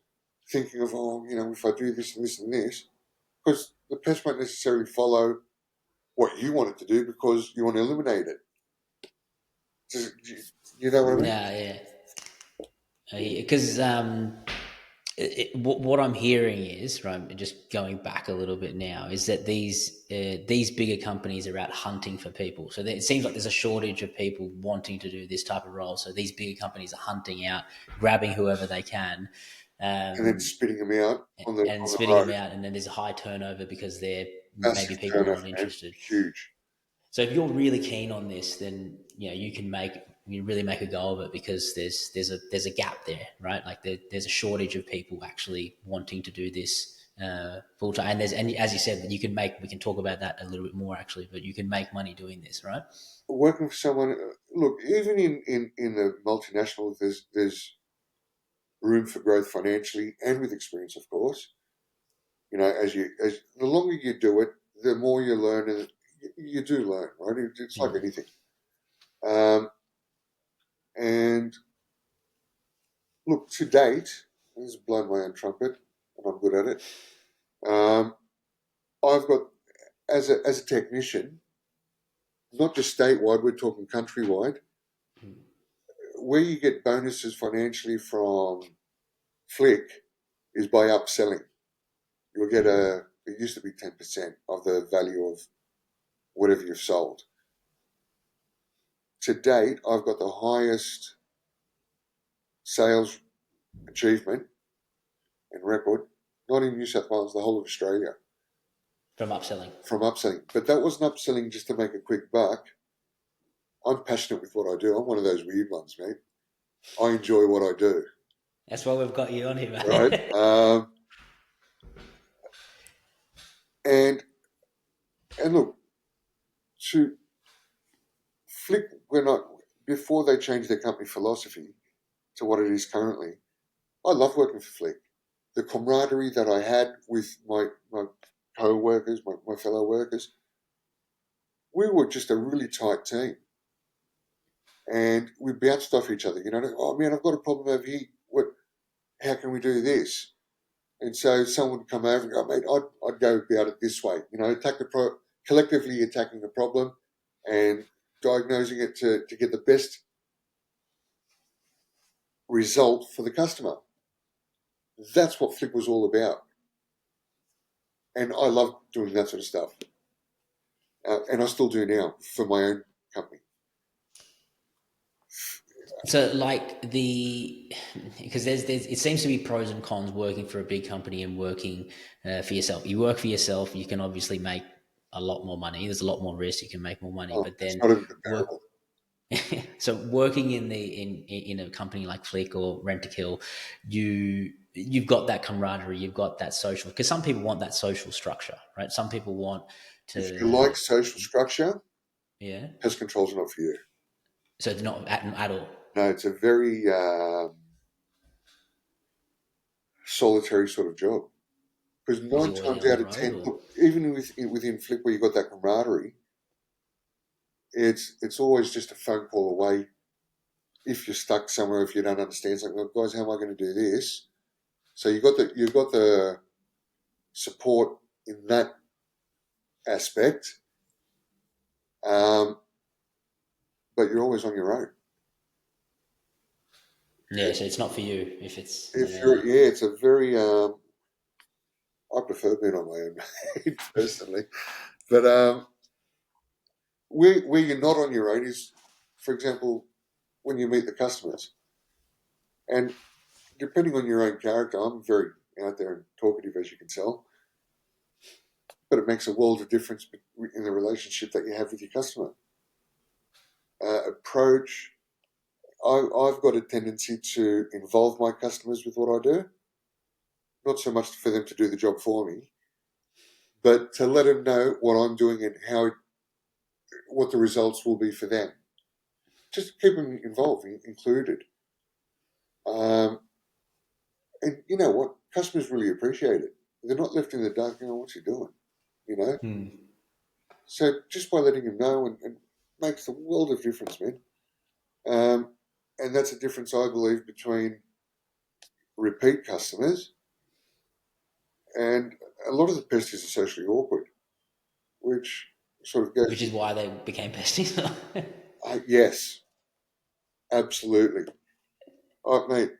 thinking of, oh, if I do this and this and this, because the pest won't necessarily follow what you want it to do because you want to eliminate it. You know what I mean? Yeah, yeah. Because what I'm hearing is, right, just going back a little bit now, is that these bigger companies are out hunting for people. So it seems like there's a shortage of people wanting to do this type of role. So these bigger companies are hunting out, grabbing whoever they can, And then um, spitting them out and on the spitting them road. out. And then there's a high turnover because they're maybe Massive people are turnover, not man. interested. Huge. So if you're really keen on this, then you really make a go of it, because there's a gap there, right? Like there's a shortage of people actually wanting to do this full time. And as you said, we can talk about that a little bit more actually, but you can make money doing this, right? Working for someone, look, even in the multinational, there's room for growth financially and with experience, of course. As the longer you do it, the more you learn, and you do learn, right? It's like Mm. anything. Um, and look, to date, this is blowing my own trumpet, and I'm good at it. Um, I've got as a technician, not just statewide, we're talking countrywide, where you get bonuses financially from Flick is by upselling. You'll get it used to be 10% of the value of whatever you've sold. To date, I've got the highest sales achievement and record, not in New South Wales, the whole of Australia, From upselling. from upselling. But that wasn't upselling just to make a quick buck. I'm passionate with what I do. I'm one of those weird ones, mate. I enjoy what I do. That's why we've got you on here, mate. Right? And look, to Flick, before they changed their company philosophy to what it is currently, I love working for Flick. The camaraderie that I had with my co-workers, my fellow workers, we were just a really tight team. And we bounced off each other. You know, oh man, I've got a problem over here. How can we do this? And so someone would come over and go, mate, I'd go about it this way. You know, collectively attacking the problem and diagnosing it to get the best result for the customer. That's what Flick was all about. And I love doing that sort of stuff. And I still do now for my own company. So, like because there's it seems to be pros and cons working for a big company and working for yourself. You work for yourself, you can obviously make a lot more money. There's a lot more risk. You can make more money, Oh, but it's then not even work. comparable. So working in a company like Flick or Rent a Kill, you've got that camaraderie, you've got that social. Because some people want that social structure, right? Some people want If you to, like social structure, yeah. pest control's not for you. So it's not at all. No, it's a very solitary sort of job. Because Because nine you're always times out on out the of road, 10, or look, even within Flick where you've got that camaraderie, it's always just a phone call away. If you're stuck somewhere, if you don't understand something, well, guys, how am I going to do this? So you've got the support in that aspect, um, but you're always on your own. yeah. So it's not for you if it's. It's a very. I prefer being on my own personally, but where you're not on your own is, for example, when you meet the customers, and depending on your own character, I'm very out there and talkative, as you can tell, but it makes a world of difference in the relationship that you have with your customer. Approach. I've got a tendency to involve my customers with what I do, not so much for them to do the job for me, but to let them know what I'm doing and what the results will be for them. Just keep them involved, included. Um, and you know what? Customers really appreciate it. They're not left in the dark, what's he doing? You know? Hmm. So just by letting them know and makes the world of difference, man. And that's a difference, I believe, between repeat customers and a lot of the pesties are socially awkward, which sort of goes Which is to, why they became besties. yes, absolutely. Oh, mate,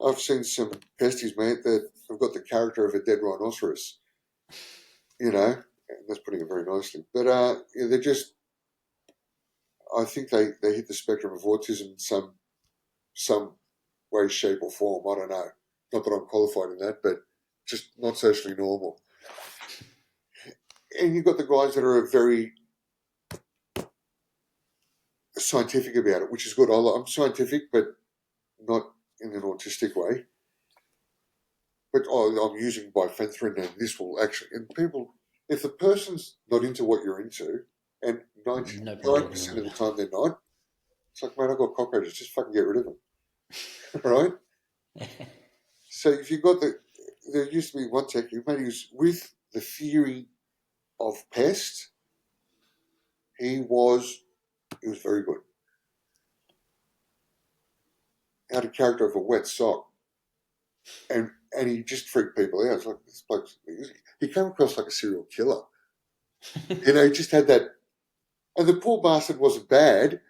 I've seen some pesties, mate, that have got the character of a dead rhinoceros, and that's putting it very nicely. But they're just, I think they hit the spectrum of autism in some way, shape, or form. I don't know. Not that I'm qualified in that, but just not socially normal. And you've got the guys that are very scientific about it, which is good. I'm scientific, but not in an autistic way. But I'm using bifenthrin, and this will actually. And people, if the person's not into what you're into, and No point talking to 99% them of the about. time they're not, it's like, man, I've got cockroaches. Just fucking get rid of them, right? So if you got there used to be one technique, mate, he was with the theory of pest. He was very good. Had a character of a wet sock, and and he just freaked people out. It's like this bloke, he came across like a serial killer. He just had that, and the poor bastard wasn't bad.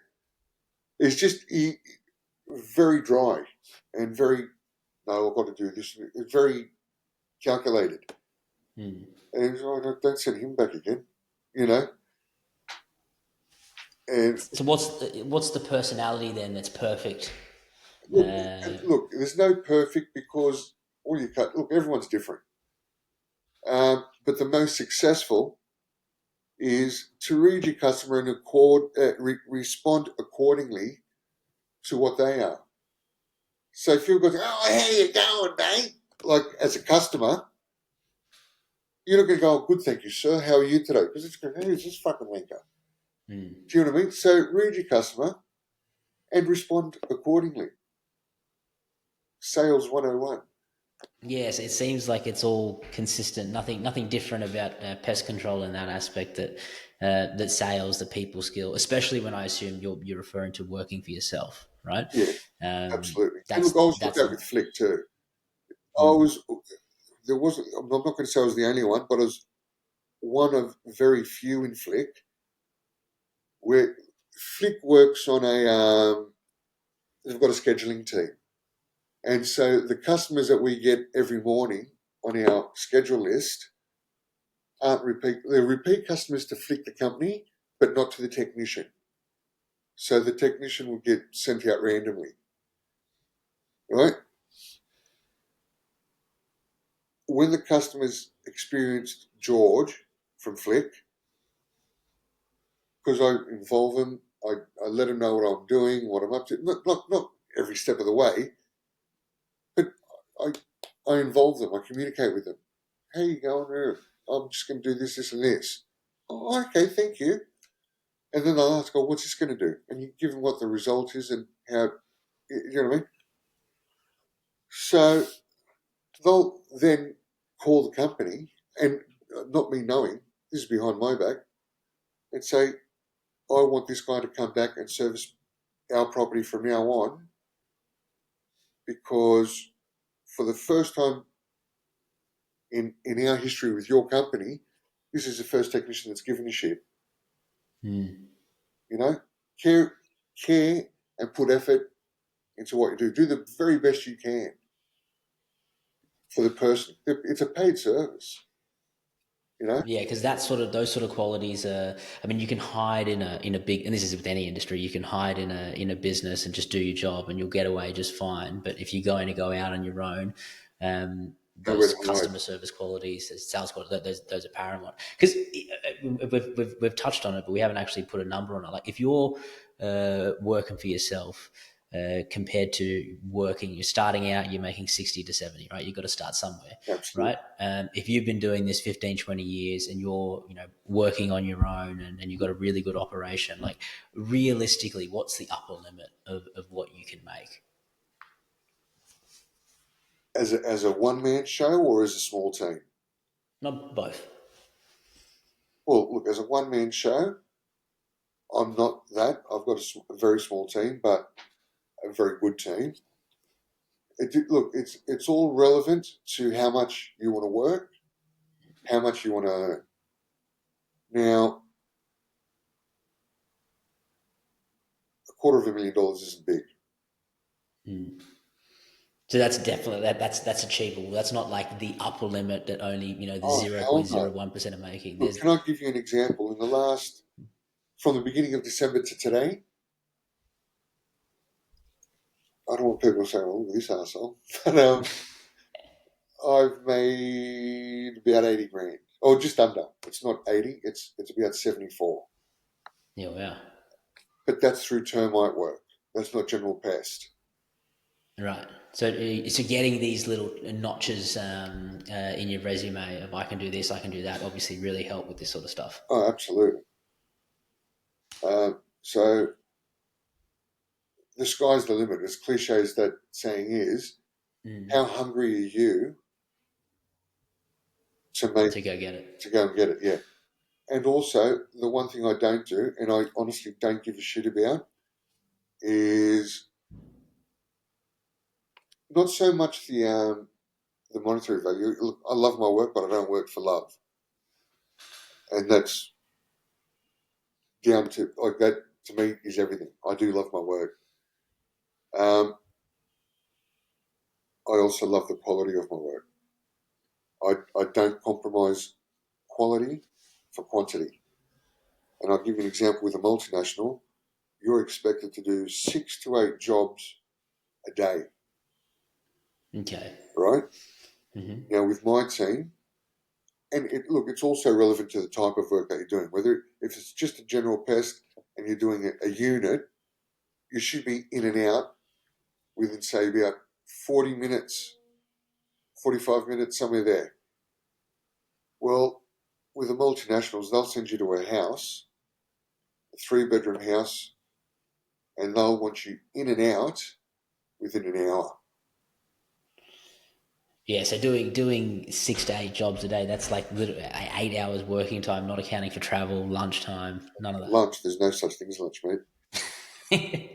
It's just he very dry and very no, I've got to do this. It's very calculated, Mm. and don't send him back again, you know. And So what's the personality then that's perfect? look, look, there's no perfect because all you cut. Look, everyone's different, but the most successful is to read your customer and respond accordingly to what they are. So if you've got, oh, how you going, mate? Like as a customer, you're not going to go, oh, good, thank you, sir. How are you today? Because it's going, who's this fucking wanker? Mm. Do you know what I mean? So read your customer and respond accordingly. Sales 101. Yes, it seems like it's all consistent. Nothing different about pest control in that aspect. That sales, the people skill, especially when I assume you're referring to working for yourself, right? Yeah, absolutely. And look, I was like That's that with Flick too. I mm, was, there wasn't, I'm not going to say I was the only one, but I was one of very few in Flick where Flick works on they've got a scheduling team. And so the customers that we get every morning on our schedule list aren't repeat, they're repeat customers to Flick the company, but not to the technician. So the technician will get sent out randomly, right? When the customers experienced George from Flick, because I involve them, I let them know what I'm doing, what I'm up to, not every step of the way, but I, I involve them, I communicate with them. How you going? I'm just going to do this, this, and this. Oh, okay, thank you. And then I'll ask, oh, what's this going to do? And you give them what the result is and how, you know what I mean? So they'll then call the company, and not me knowing, this is behind my back, and say, I want this guy to come back and service our property from now on because for the first time in our history with your company, this is the first technician that's given a shit. mm. You know, care, and put effort into what you do. Do the very best you can for the person. It's a paid service. You know, Yeah, because those sort of qualities are. I mean, you can hide in a big, and this is with any industry. You can hide in a business and just do your job, and you'll get away just fine. But if you're going to go out on your own, nowhere those to hide. customer service qualities, sales qualities, those are paramount. Because we've touched on it, but we haven't actually put a number on it. Like if you're working for yourself. Compared to working, you're starting out, you're making 60 to 70, right? You've got to start somewhere, Absolutely. right? If you've been doing this 15, 20 years and you're, working on your own and you've got a really good operation, like realistically, what's the upper limit of what you can make? As a one man show or as a small team? Not both. Well, look, as a one man show, I'm not that. I've got a very small team, but a very good team. Look, it's all relevant to how much you want to work, how much you want to earn. Now, $250,000 isn't big. Mm. So that's definitely that's achievable. That's not like the upper limit that only the Oh zero hell point no! zero one percent are making. Look, There's can I give you an example? In the last, from the beginning of December to today, I don't want people to say, "Oh, look at this asshole," but I've made about 80 grand, or just under. It's not 80; it's about 74. yeah, wow. But that's through termite work. That's not general pest. Right. So getting these little notches in your resume of I can do this, I can do that, obviously really help with this sort of stuff. Oh, absolutely. So the sky's the limit. As cliche as that saying is, Mm. how hungry are you to make To go get it. to go and get it? Yeah. And also, the one thing I don't do, and I honestly don't give a shit about, is not so much the monetary value. Look, I love my work, but I don't work for love, and that's down to like that. To me, is everything. I do love my work. Um, I also love the quality of my work. I don't compromise quality for quantity. And I'll give you an example with a multinational. You're expected to do 6 to 8 jobs a day, Okay. right? Hmm. Now, with my team, and look, it's also relevant to the type of work that you're doing. Whether if it's just a general pest and you're doing a unit, you should be in and out within, say, about 40 minutes, 45 minutes, somewhere there. Well, with the multinationals, they'll send you to a house, a 3-bedroom house, and they'll want you in and out within an hour. Yeah, so doing 6 to 8 jobs a day, that's like literally 8 hours working time, not accounting for travel, lunchtime, none of Lunch, there's no such thing as lunch, mate. that.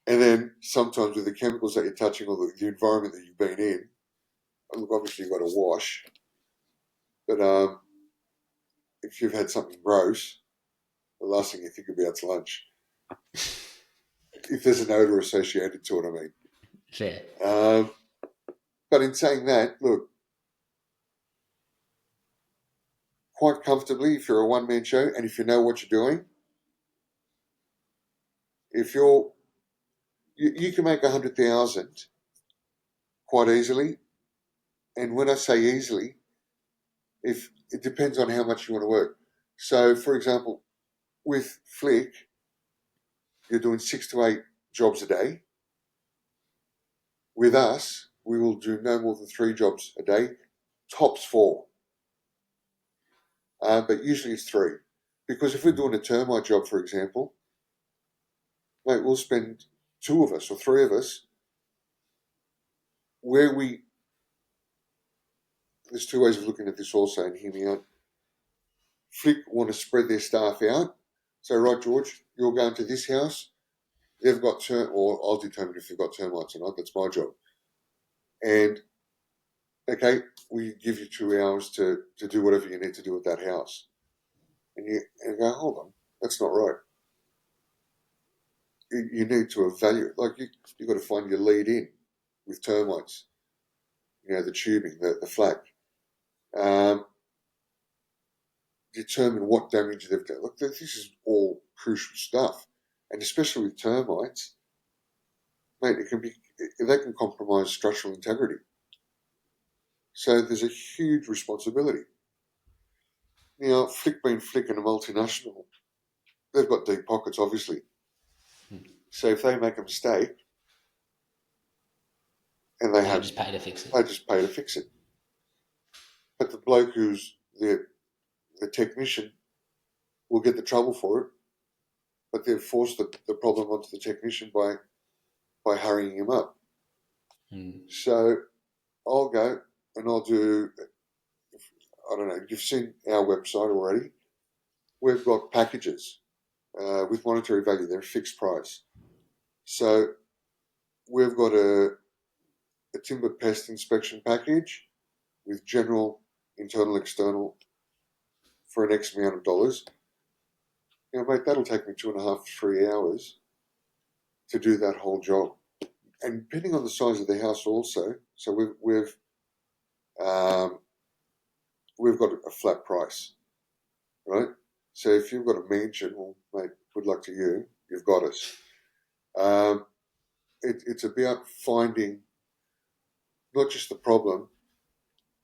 And then sometimes with the chemicals that you're touching or the environment that you've been in, look, obviously you've got to wash, but if you've had something gross, the last thing you think about is lunch. If there's an odour associated to it, I mean. Fair. But in saying that, look, quite comfortably, if you're a one-man show and if you know what you're doing, if you can make 100,000 quite easily. And when I say easily, if it depends on how much you want to work. So, for example, with Flick, you're doing 6 to 8 jobs a day. With us, we will do no more than 3 jobs a day, tops 4. But usually it's 3. Because if we're doing a termite job, for example, mate, we'll spend 2 of us or 3 of us where there's 2 ways of looking at this also, and hear me out. Flick want to spread their staff out. So, right, George, you're going to this house. They've got or I'll determine if they've got termites or not. That's my job. And okay, we give you 2 hours to do whatever you need to do at that house. And you go, hold on, that's not right. You need to evaluate, like you've got to find your lead in with termites, the tubing, the flak. Determine what damage they've done. Look, this is all crucial stuff. And especially with termites, mate, they can compromise structural integrity. So there's a huge responsibility. Flick being Flick and a multinational, they've got deep pockets, obviously. So if they make a mistake, and They can just pay to fix it. they just pay to fix it. But the bloke who's the technician will get the trouble for it, but they've forced the problem onto the technician by hurrying him up. So I'll go and I'll do, I don't know, you've seen our website already. We've got packages with monetary value. They're a fixed price. So we've got a timber pest inspection package with general, internal, external for an X amount of dollars. Mate, that'll take me 2.5 to 3 hours to do that whole job. And depending on the size of the house also, so um, we've got a flat price, right? So if you've got a mansion, well, mate, good luck to you. You've got us. It's about finding not just the problem,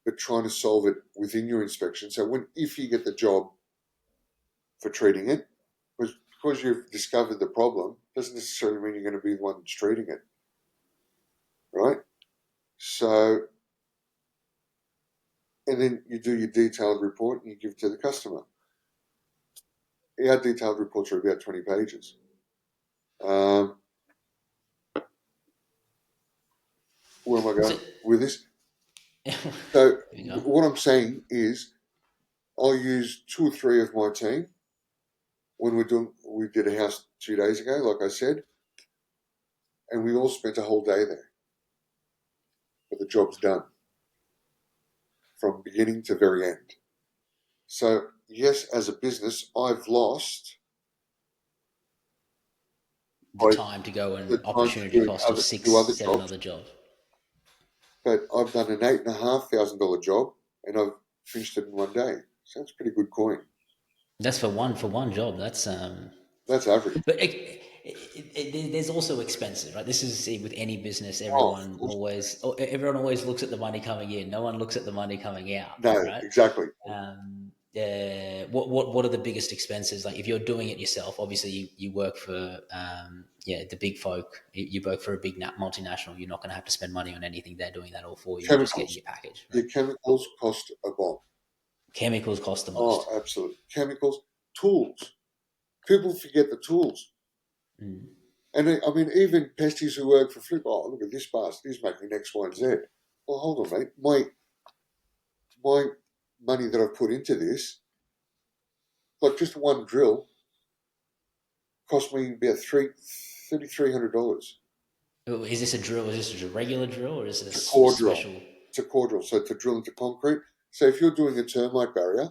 but trying to solve it within your inspection. So if you get the job for treating it, because you've discovered the problem, doesn't necessarily mean you're going to be the one that's treating it, right? So, and then you do your detailed report and you give it to the customer. Our detailed reports are about 20 pages. Where am I going with this? So, what I'm saying is, I'll use 2 or 3 of my team when we did a house 2 days ago, like I said, and we all spent a whole day there, but the job's done. from beginning to very end. So yes, as a business, I've lost The by time to go the and time to opportunity cost of do six, other seven jobs, other jobs. but I've done an $8,500 job and I've finished it in one day. So that's pretty good coin. That's for one job. That's average. But there's also expenses, right? This is with any business. Oh, of course. Everyone always looks at the money coming in. No one looks at the money coming out, No, right? exactly. What are the biggest expenses? Like if you're doing it yourself, obviously you work for the big folk. You work for a big multinational. You're not going to have to spend money on anything. They're doing that all for you. You're just getting Chemicals. your package, right? Your chemicals cost a bomb. Chemicals cost the Oh, most. absolutely. Chemicals, tools. People forget the tools. Mm. And I mean, even pesties who work for Flip, oh, look at this bastard, he's making X, Y, and Z. Well, hold on, mate. My money that I've put into this, like just one drill, cost me about $3,300. Oh, is this a drill? Is this a regular drill or is It's a this a core drill. special? It's a core drill. So to drill into concrete. So if you're doing a termite barrier,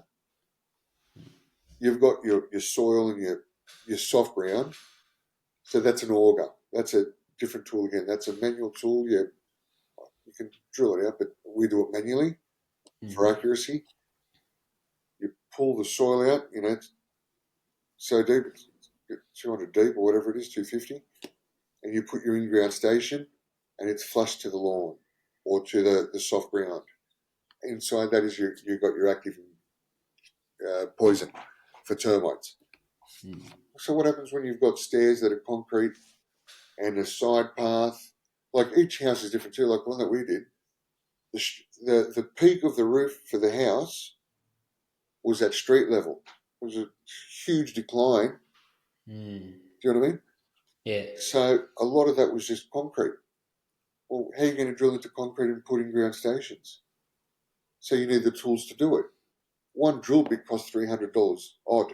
you've got your soil and your soft ground. So that's an auger. That's a different tool again. That's a manual tool. Yeah, you can drill it out, but we do it manually for Mm. accuracy. You pull the soil out, it's so deep, it's 200 deep or whatever it is, 250, and you put your in-ground station and it's flush to the lawn or to the soft ground. Inside that is you've got your active poison for termites. Mm. So what happens when you've got stairs that are concrete and a side path? Like each house is different too. Like the one that we did, the peak of the roof for the house was at street level. It was a huge decline. Mm. Do you know what I mean? Yeah. So a lot of that was just concrete. Well, how are you going to drill into concrete and put in ground stations? So you need the tools to do it. One drill bit costs $300 odd.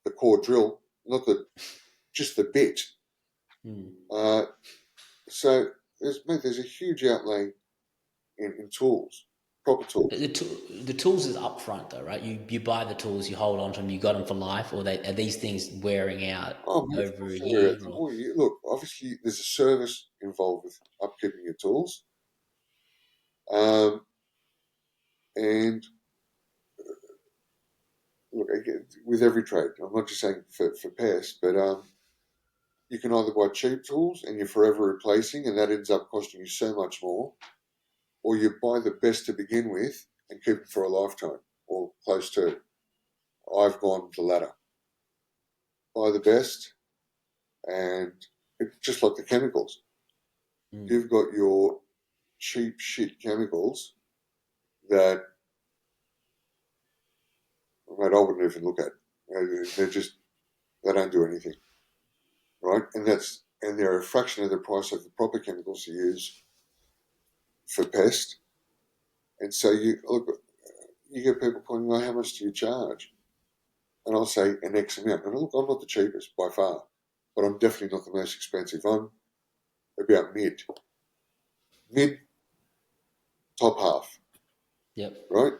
The core drill, not just the bit. Mm. Uh, so there's a huge outlay in tools, proper tools. The tools is upfront though, right? You buy the tools, you hold on to them, you got them for life, or are these things wearing out Oh, mate, of over course a they wear out. year? The Or more you look, obviously there's a service involved with upkeeping your tools, um, and look, again, with every trade, I'm not just saying for pests, but you can either buy cheap tools and you're forever replacing, and that ends up costing you so much more, or you buy the best to begin with and keep it for a lifetime or close to. I've gone the latter. Buy the best, and it's just like the chemicals. mm. You've got your cheap shit chemicals that, mate, I wouldn't even look at. They don't do anything, right? And they're a fraction of the price of the proper chemicals you use for pest. And so you get people calling, well, how much do you charge? And I'll say an X amount. And look, I'm not the cheapest by far, but I'm definitely not the most expensive. I'm about mid, top half, Yep. right?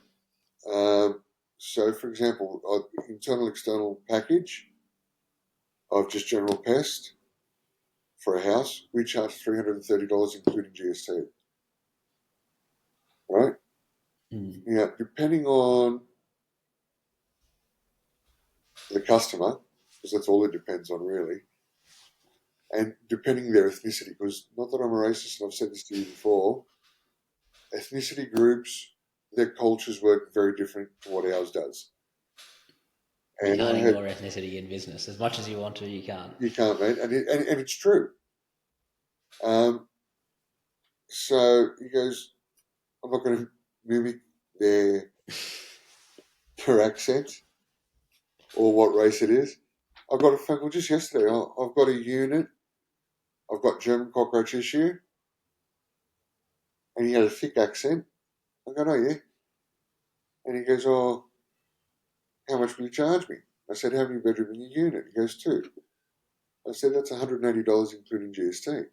So, for example, internal external package of just general pest for a house, we charge $330 including GST, right? Mm. Now, depending on the customer, because that's all it depends on really, and depending their ethnicity, because not that I'm a racist, and I've said this to you before, ethnicity groups, their cultures work very different to what ours does. You And can't I had, ignore ethnicity in business as much as you want to. You can't. you can't, mate, and it's true. Um, so he goes, I'm not going to mimic their accent or what race it is. I got a phone call just yesterday. I've got a unit. I've got German cockroach issue, and he had a thick accent. I go, oh yeah, and he goes, oh, how much will you charge me? I said, how many bedroom in your unit? He goes, two. I said, that's $180 including GST.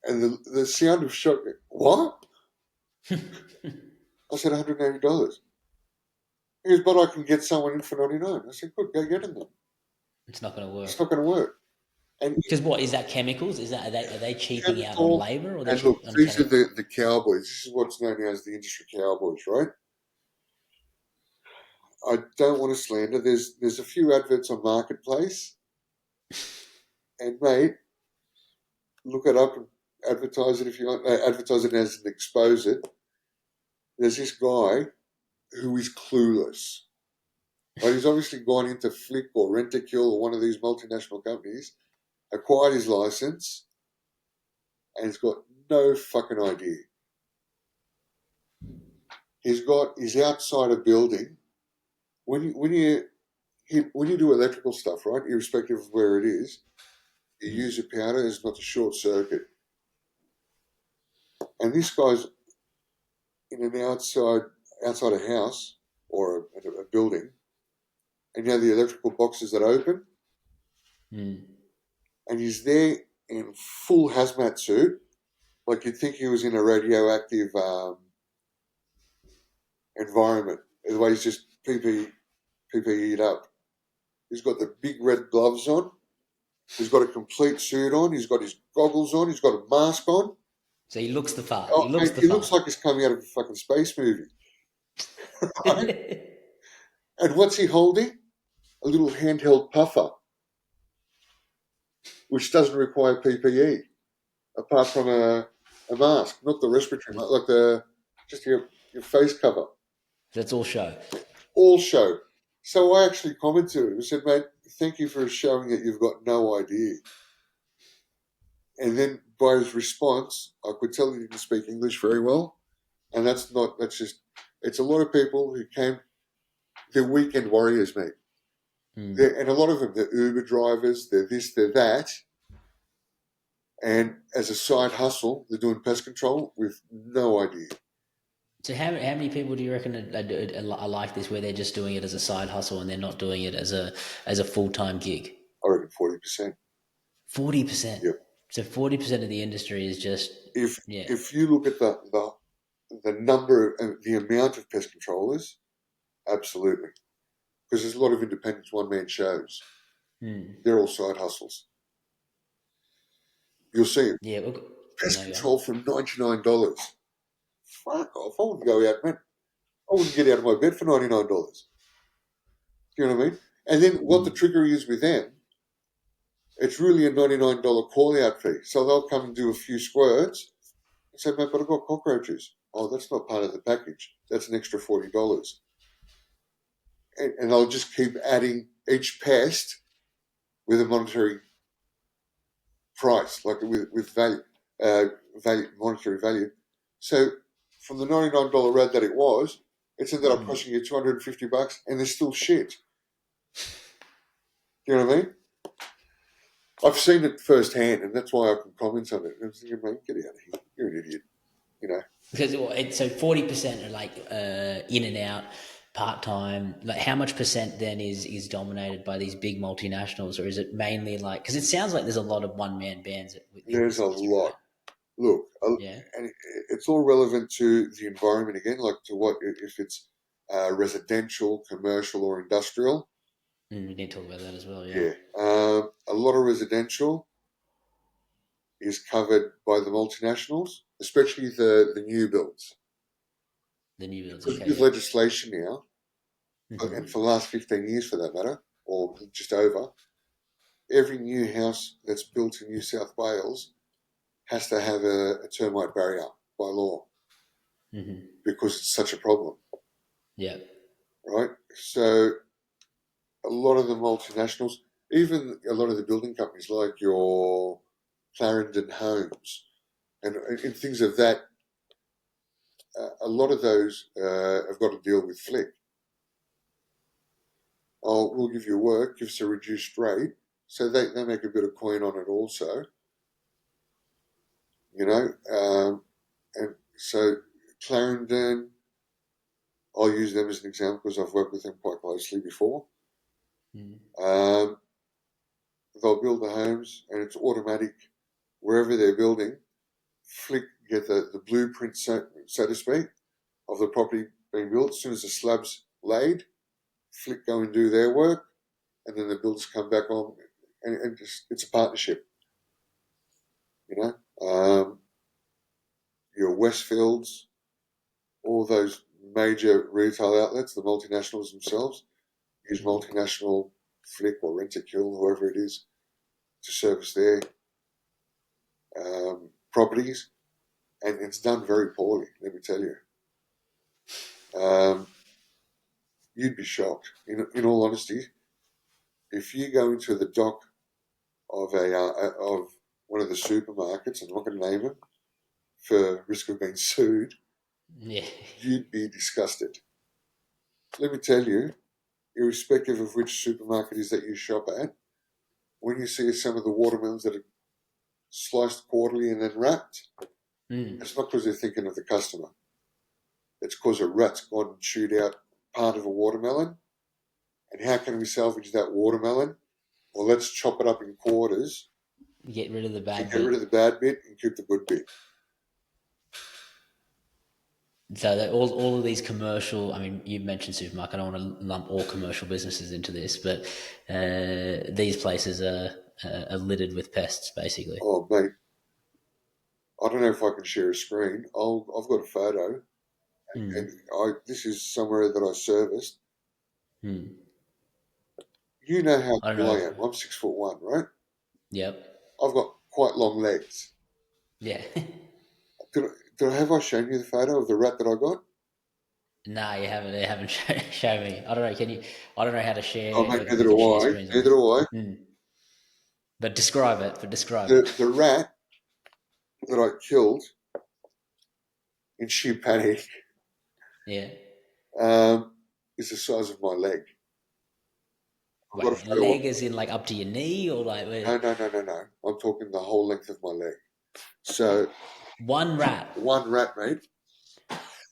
And the sound of shock, what? I said, $180. He goes, but I can get someone in for 99. I said, good, go get him then. It's not going to work. It's not going to work. And Because what is that? Chemicals? Is that are they cheaping out on chemical, labor or they're and look, cheaping on these are chemicals? the cowboys. This is what's known as the industry cowboys, right? I don't want to slander. There's a few adverts on Marketplace, and mate, look it up and advertise it if you want. Advertise it as and expose it. There's this guy who is clueless. Right? He's obviously gone into Flick or Rent-A-Kill or one of these multinational companies, acquired his license, and he's got no fucking idea. He's outside a building. When you do electrical stuff, right, irrespective of where it is, you use a powder as not to short circuit. And this guy's in an outside a house or a building, and you have the electrical boxes that open, Mm. and he's there in full hazmat suit, like you'd think he was in a radioactive environment. The way he's just PPE'd up. He's got the big red gloves on. He's got a complete suit on. He's got his goggles on. He's got a mask on. So he looks the part. He Oh, looks mate, the he looks part. like he's coming out of a fucking space movie. Right? And what's he holding? A little handheld puffer, which doesn't require PPE, apart from a mask, not the respiratory mask, like just your face cover. That's all show. All show. So I actually commented to him and said, mate, thank you for showing that you've got no idea. And then by his response, I could tell he didn't speak English very well. And it's a lot of people who came, they're weekend warriors, mate. And a lot of them, they're Uber drivers, they're this, they're that. And as a side hustle, they're doing pest control with no idea. So how many people do you reckon are like this, where they're just doing it as a side hustle and they're not doing it as a full-time gig? I reckon 40%. 40%. Yep. So 40% of the industry is just If you look at the number, the amount of pest controllers, absolutely. Because there's a lot of independent one-man shows. They're all side hustles. You'll see it. Yeah. Pest control for $99. Fuck off. I wouldn't go out, man. I wouldn't get out of my bed for $99. Do you know what I mean? And then what the trigger is with them, it's really a $99 call-out fee. So they'll come and do a few squirts and say, mate, but I've got cockroaches. Oh, that's not part of the package. That's an extra $40. And they'll just keep adding each pest with a monetary price, like with monetary value. So from the $99 rate that it was, it's ended up costing you $250, and they're still shit. Do you know what I mean? I've seen it firsthand, and that's why I can comment on it. I'm thinking, mate, get out of here. You're an idiot. You know. Because so 40% are like in and out, part time. Like how much percent then is dominated by these big multinationals, or is it mainly like? Because it sounds like there's a lot of one man bands. There's a lot. Look, Yeah. and it's all relevant to the environment again, like to what if it's residential, commercial, or industrial. We need to talk about that as well. Yeah, a lot of residential is covered by the multinationals, especially the new builds. The new builds. Because Okay. with Yeah. legislation now, and for the last 15 years for that matter, or just over, every new house that's built in New South Wales has to have a termite barrier by law because it's such a problem, Yeah. right? So a lot of the multinationals, even a lot of the building companies like your Clarendon Homes and things of that, a lot of those have got to deal with Flick. Oh, we'll give you work, give us a reduced rate. So they make a bit of coin on it also, you know. And so Clarendon, I'll use them as an example because I've worked with them quite closely before. They'll build the homes and it's automatic wherever they're building. Flick get the blueprint, so to speak, of the property being built. As soon as the slab's laid, Flick go and do their work, and then the builders come back on, and just, it's a partnership, you know. Your Westfields, all those major retail outlets, the multinationals themselves, use multinational Flick or Rent-A-Kill, whoever it is, to service their properties, and it's done very poorly, let me tell you. You'd be shocked. In all honesty, if you go into the dock of of one of the supermarkets, and I'm not going to name them for risk of being sued, Yeah. you'd be disgusted. Let me tell you, irrespective of which supermarket it is that you shop at, when you see some of the watermelons that are sliced quarterly and then wrapped, it's not because they're thinking of the customer. It's because a rat's gone and chewed out part of a watermelon. And how can we salvage that watermelon? Well, let's chop it up in quarters Get rid of the to bad get rid of bit. the bad bit and keep the good bit. So that all of these commercial, I mean, you mentioned supermarket. I don't want to lump all commercial businesses into this, but these places are littered with pests, basically. Oh, mate, I don't know if I can share a screen. I've got a photo, Mm. and this is somewhere that I serviced. Mm. You know how I don't tall know. I am. I'm 6'1", right? Yep. I've got quite long legs. Yeah. Have I shown you the photo of the rat that I got? No, you haven't. You haven't shown me. I don't know. Can you? I don't know how to Oh, share. mate, If neither we can do share I. screens on Neither this. do I. Mm. But describe it. But describe it. The rat that I killed in sheer panic Yeah. um, is the size of my leg. I've got a Wait. photo of Leg is in like up to your knee, or like no, no, no, no, no. I'm talking the whole length of my leg. So one rat. one rat, mate.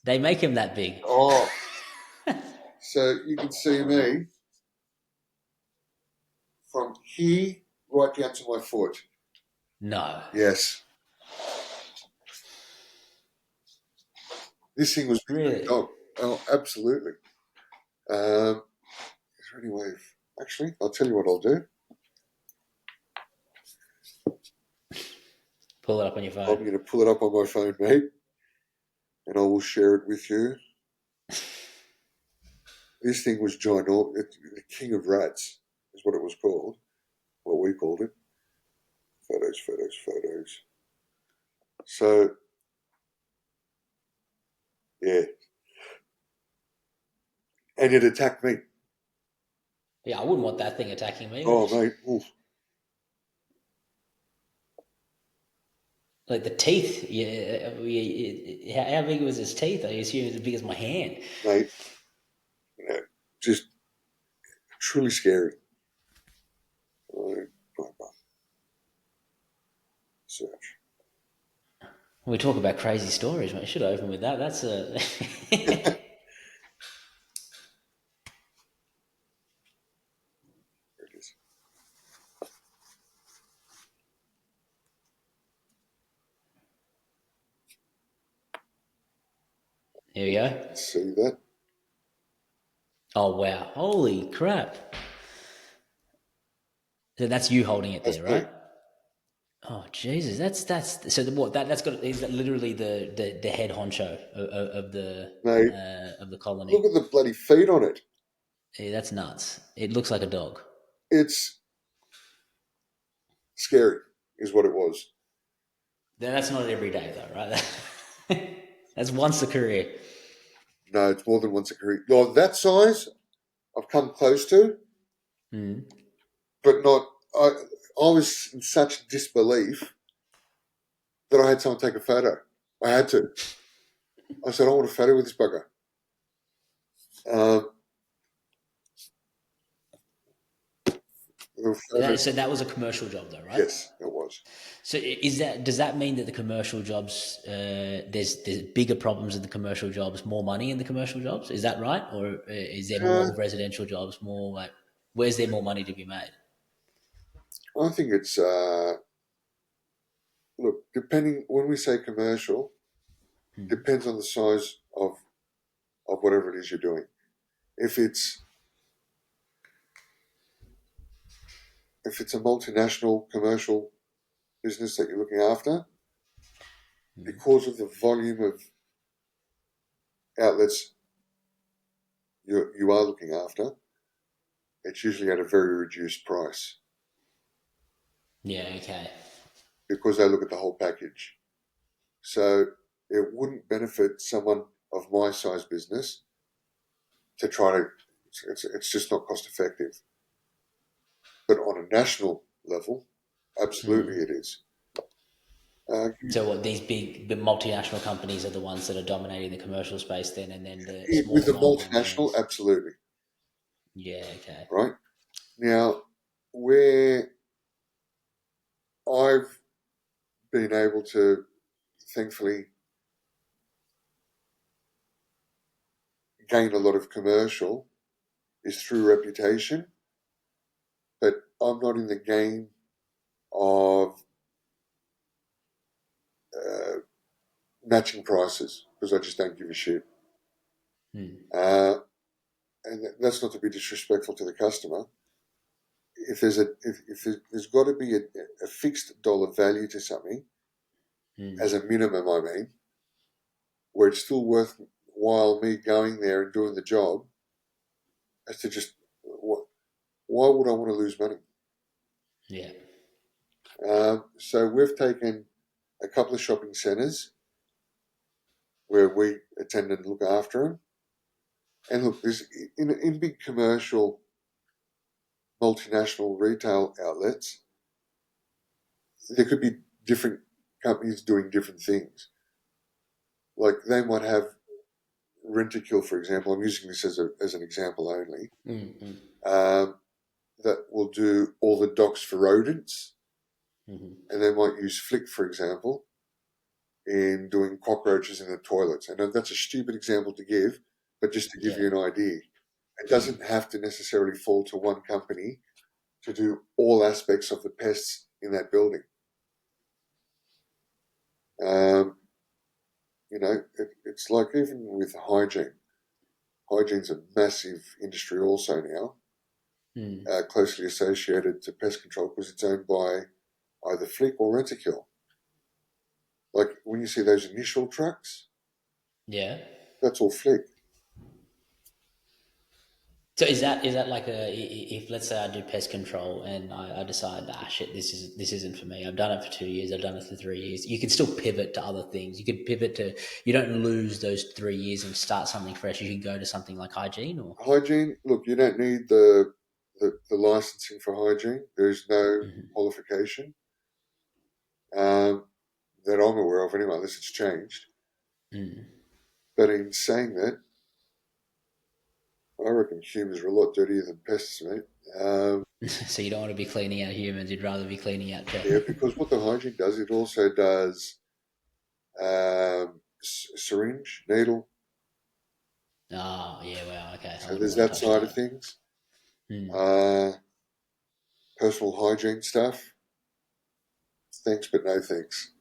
They make him that big. Oh, so you can see me from here right down to my foot. No. Yes, this thing was bigger than a Really. dog. Oh, absolutely. Is there any way of... Actually, I'll tell you what I'll do. Pull it up on your I'm phone. going to pull it up on my phone, mate, and I will share it with you. This thing was ginormous. The king of rats is what it was called, what we called it. Photos, photos, photos. So, yeah. And it attacked me. Yeah, I wouldn't want that thing attacking me. Oh, mate. Oof. Like the teeth. Yeah. How big was his teeth? I assume it was as big as my hand. Mate, you know, just truly scary. Search. We talk about crazy stories, mate. Should open with that. That's a. There it is. Here we go. See that? Oh wow! Holy crap! So that's you holding it That's there, me. right? Oh Jesus! That's so. What that's got is that literally the head honcho Mate, of the colony. look at the bloody feet on it. Yeah, that's nuts. It looks like a dog. It's scary, is what it was. That's not every day though, right? That's once a career. No, it's more than once a career. Oh, that size, I've come close to, Mm. but not. I was in such disbelief that I had someone take a photo. I had to. I said, I want a photo with this bugger. Um, the photo, So that was a commercial job, though, right? yes, it was. So does that mean that the commercial jobs there's bigger problems in the commercial jobs, more money in the commercial jobs? Is that right, or is there Uh, more residential jobs? More like where's there more money to be made? I think it's look. depending when we say commercial, depends on the size of whatever it is you're doing. If it's if it's a multinational commercial business that you're looking after, because of the volume of outlets you are looking after, it's usually at a very reduced price Yeah, okay. because they look at the whole package. So it wouldn't benefit someone of my size business to try to. It's just not cost effective. But on a national level, absolutely it is. Uh, So what these big multinational companies are the ones that are dominating the commercial space then, and then the small with the local multinational, brands. absolutely Yeah, okay. right now, where I've been able to, thankfully, gain a lot of commercial is through reputation. But I'm not in the game of uh, matching prices because I just don't give a shit. Uh, and that's not to be disrespectful to the customer. If there's got to be a fixed dollar value to something as a minimum, I mean, where it's still worthwhile me going there and doing the job, as to just why would I want to lose money? Yeah. So we've taken a couple of shopping centres where we attend and look after them. And look, there's in big commercial multinational retail outlets, there could be different companies doing different things. Like they might have Rentokil, for example. I'm using this as an example only. Um, that will do all the docks for rodents, and they might use Flick, for example, in doing cockroaches in the toilets. I know that's a stupid example to give, but just to give Yeah. you an idea, it doesn't have to necessarily fall to one company to do all aspects of the pests in that building. Um, it's like even with hygiene. Hygiene's a massive industry also now, closely associated to pest control because it's owned by either Flick or Rentokil. Like when you see those initial trucks, Yeah. that's all Flick. So is that like if let's say I do pest control and I decide shit, this isn't for me. I've done it for 2 years. I've done it for 3 years. You can still pivot to other things. You could pivot to, you don't lose those 3 years and start something fresh. You can go to something like hygiene or. Hygiene, look, you don't need the licensing for hygiene. There's no qualification that I'm aware of anyway, unless it's changed. But in saying that, I reckon humans are a lot dirtier than pests, mate. So you don't want to be cleaning out humans. You'd rather be cleaning out pets. Yeah, because what the hygiene does, it also does syringe, needle. Oh yeah, well okay. I So wouldn't there's want to that touch side of that. things. Uh, Personal hygiene stuff. Thanks, but no thanks.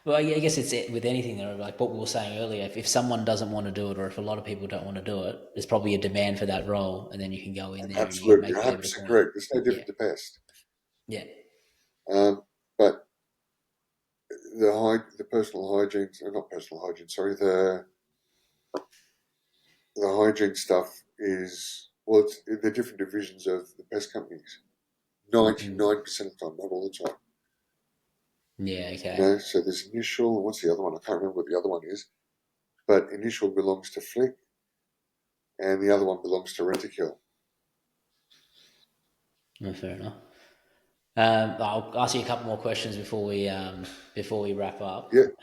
Well, I guess it's with anything though, like what we were saying earlier. If someone doesn't want to do it, or if a lot of people don't want to do it, there's probably a demand for that role, and then you can go in there and you can Absolutely, make you're a bit of a 100% coin. correct. It's no Yeah, different to pest. yeah, But the personal hygiene, not personal hygiene, sorry, the hygiene stuff is, well, they're different divisions of the pest companies. 99% of the time, not all the time. yeah. You Okay. know, so there's Initial, what's the other one? I can't remember what the other one is. But Initial belongs to Flick, and the other one belongs to Rentokil. No, fair enough. I'll ask you a couple more questions before we wrap up. Yep,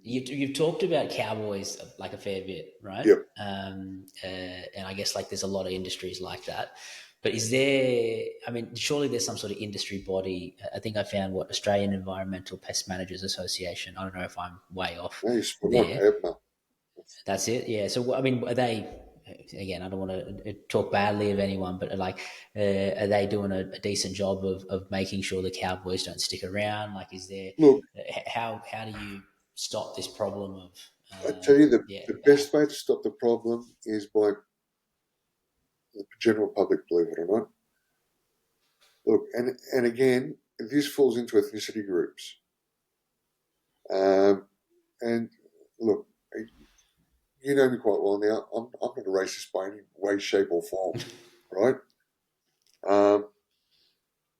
You've talked about cowboys like a fair bit, right? yep. And I guess like there's a lot of industries like that. But is there? I mean, surely there's some sort of industry body. I think I found what Australian Environmental Pest Managers Association. I don't know if I'm way off No, you're spot on. there. EBMA. That's it. Yeah. So I mean, are they? again, I don't want to talk badly of anyone, but like, are they doing a decent job of making sure the cowboys don't stick around? Like, is there Look, how do you stop this problem of I tell you, yeah? the best way to stop the problem is by the general public, believe it or not. Look, and again, this falls into ethnicity groups. Um, and look, you know me quite well now. I'm not a racist by any way, shape, or form, right? Um,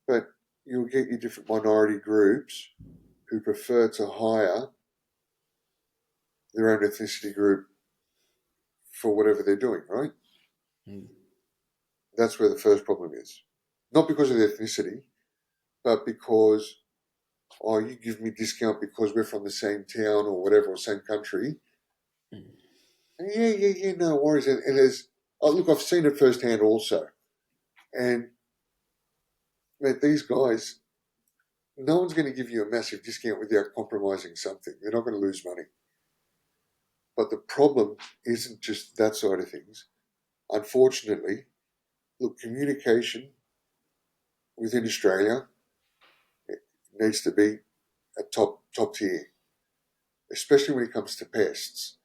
but you'll get your different minority groups who prefer to hire their own ethnicity group for whatever they're doing, right? Mm, That's where the first problem is. Not because of their ethnicity, but because, oh, you give me discount because we're from the same town or whatever, or same country. mm, And yeah, no worries. And there's, oh, look, I've seen it firsthand also. And man, these guys, no one's going to give you a massive discount without compromising something. They're not going to lose money. But the problem isn't just that side of things. Unfortunately, look, communication within Australia needs to be a top tier, especially when it comes to pests.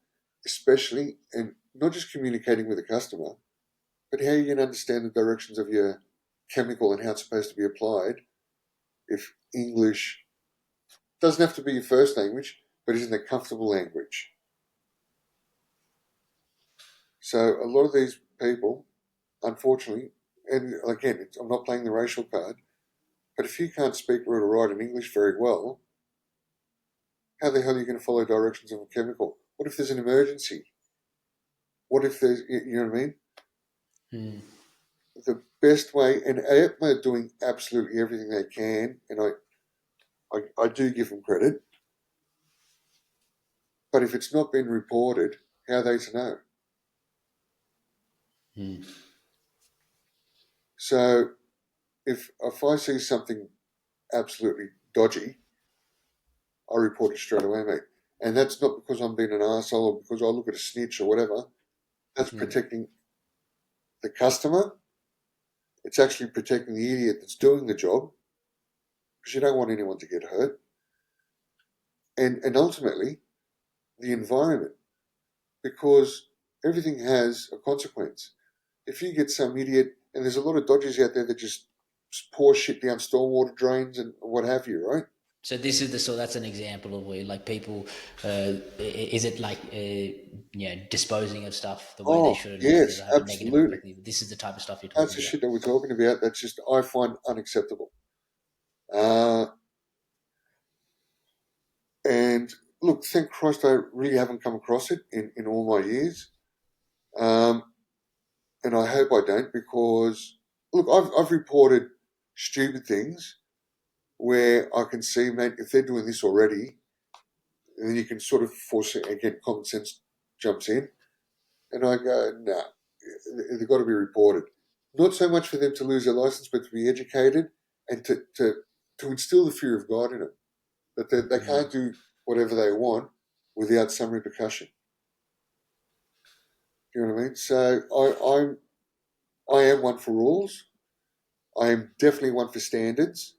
Especially, and not just communicating with the customer, but how you can understand the directions of your chemical and how it's supposed to be applied. If English doesn't have to be your first language, but isn't a comfortable language. So a lot of these people, unfortunately, and again, I'm not playing the racial card, but if you can't speak, read, or write in English very well, how the hell are you going to follow directions of a chemical? What if there's an emergency? What if there's, you know what I mean? mm, The best way, and AEPMA are doing absolutely everything they can, and I do give them credit, but if it's not been reported, how are they to know? mm, So if I see something absolutely dodgy, I report it straight away, mate. And that's not because I'm being an arsehole or because I look at a snitch or whatever. That's mm, protecting the customer. It's actually protecting the idiot that's doing the job because you don't want anyone to get hurt. And ultimately, the environment, because everything has a consequence. If you get some idiot, and there's a lot of dodgers out there that just pour shit down stormwater drains and what have you, right? so this is the so that's an example of where like people is it like disposing of stuff the way they Oh, shouldn't because yes, it'll have a negative absolutely. effect. This is the type of stuff you're That's talking the about. shit that we're talking about. That's just, I find unacceptable. Uh, and look, thank Christ I really haven't come across it in all my years. Um, and I hope I don't because, look, I've reported stupid things where I can see, mate, if they're doing this already, then you can sort of force it, again, common sense jumps in. And I go, nah, they've got to be reported. Not so much for them to lose their license, but to be educated and to instill the fear of God in them. That they Mm, can't do whatever they want without some repercussion. Do you know what I mean? So I am one for rules. I am definitely one for standards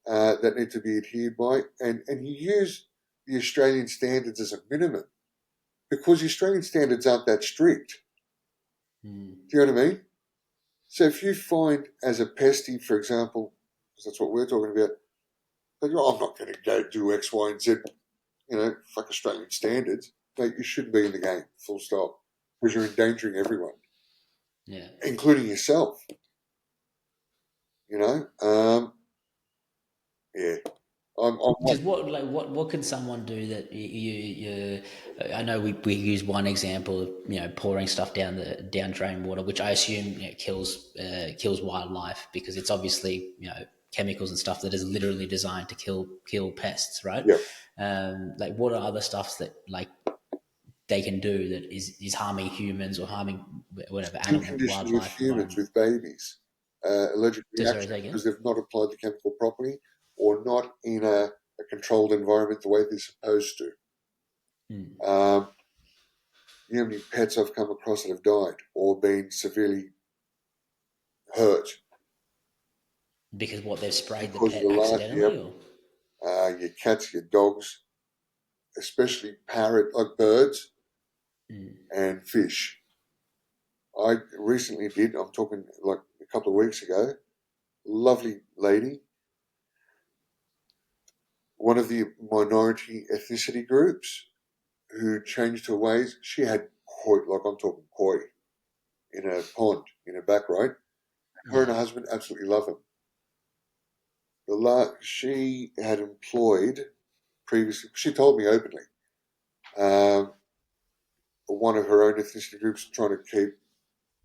that need to be adhered by, and you use the Australian standards as a minimum because the Australian standards aren't that strict. mm, Do you know what I mean? So if you find as a pestie, for example, because that's what we're talking about, that I'm not going to go do X, Y, and Z, fuck Australian standards. Mate, you shouldn't be in the game, full stop, because you're endangering everyone, yeah. including yourself. You know, yeah. I'm Because one. what can someone do that you I know we use one example of pouring stuff down the down drain water, which I assume kills wildlife because it's obviously chemicals and stuff that is literally designed to kill pests, right? Yeah, Like what are other stuffs that like they can do that is harming humans or harming whatever skin animal conditions with wildlife humans, environment? with babies, allergic So sorry, reaction say again. because they've not applied the chemical properly or not in a controlled environment the way they're supposed to. Hmm. Um, you know how many pets I've come across that have died or been severely hurt Because what, they've sprayed the because of pet the large, accidentally, yep, or? your cats, your dogs, especially parrot, like birds Mm. and fish. I recently did, I'm talking like a couple of weeks ago, lovely lady, one of the minority ethnicity groups who changed her ways. She had koi, like I'm talking koi, in a pond in her back, right? Her and Yeah. her husband absolutely love him. She had employed previously, she told me openly, um, one of her own ethnicity groups trying to keep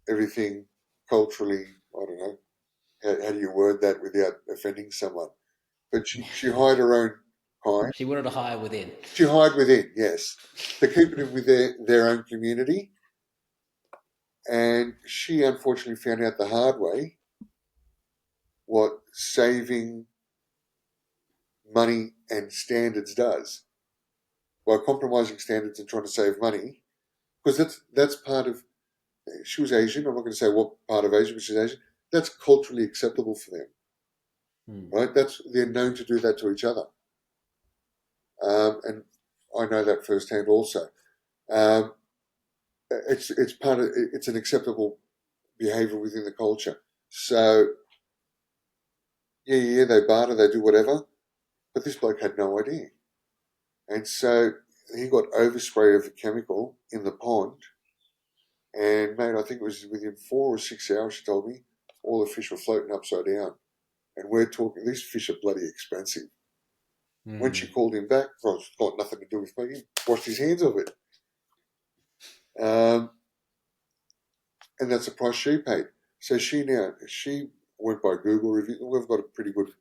everything culturally, I don't know, how do you word that without offending someone? But she hired her own kind. She wanted to hire within. She hired within, yes, to keep it with their own community. And she unfortunately found out the hard way what saving money and standards does by compromising standards and trying to save money. Because that's part of. She was Asian. I'm not going to say what part of Asia, but she's Asian. That's culturally acceptable for them, Mm. right? They're known to do that to each other, and I know that firsthand also. Um, it's part of it's an acceptable behaviour within the culture. So yeah, they barter, they do whatever, but this bloke had no idea, and so he got overspray of the chemical in the pond, and mate, I think it was within 4 or 6 hours. She told me all the fish were floating upside down, and we're talking these fish are bloody expensive. When she Mm. called him back, well, it's got nothing to do with me. He washed his hands of it, um, and that's the price she paid. So she went by Google review. We've got a pretty good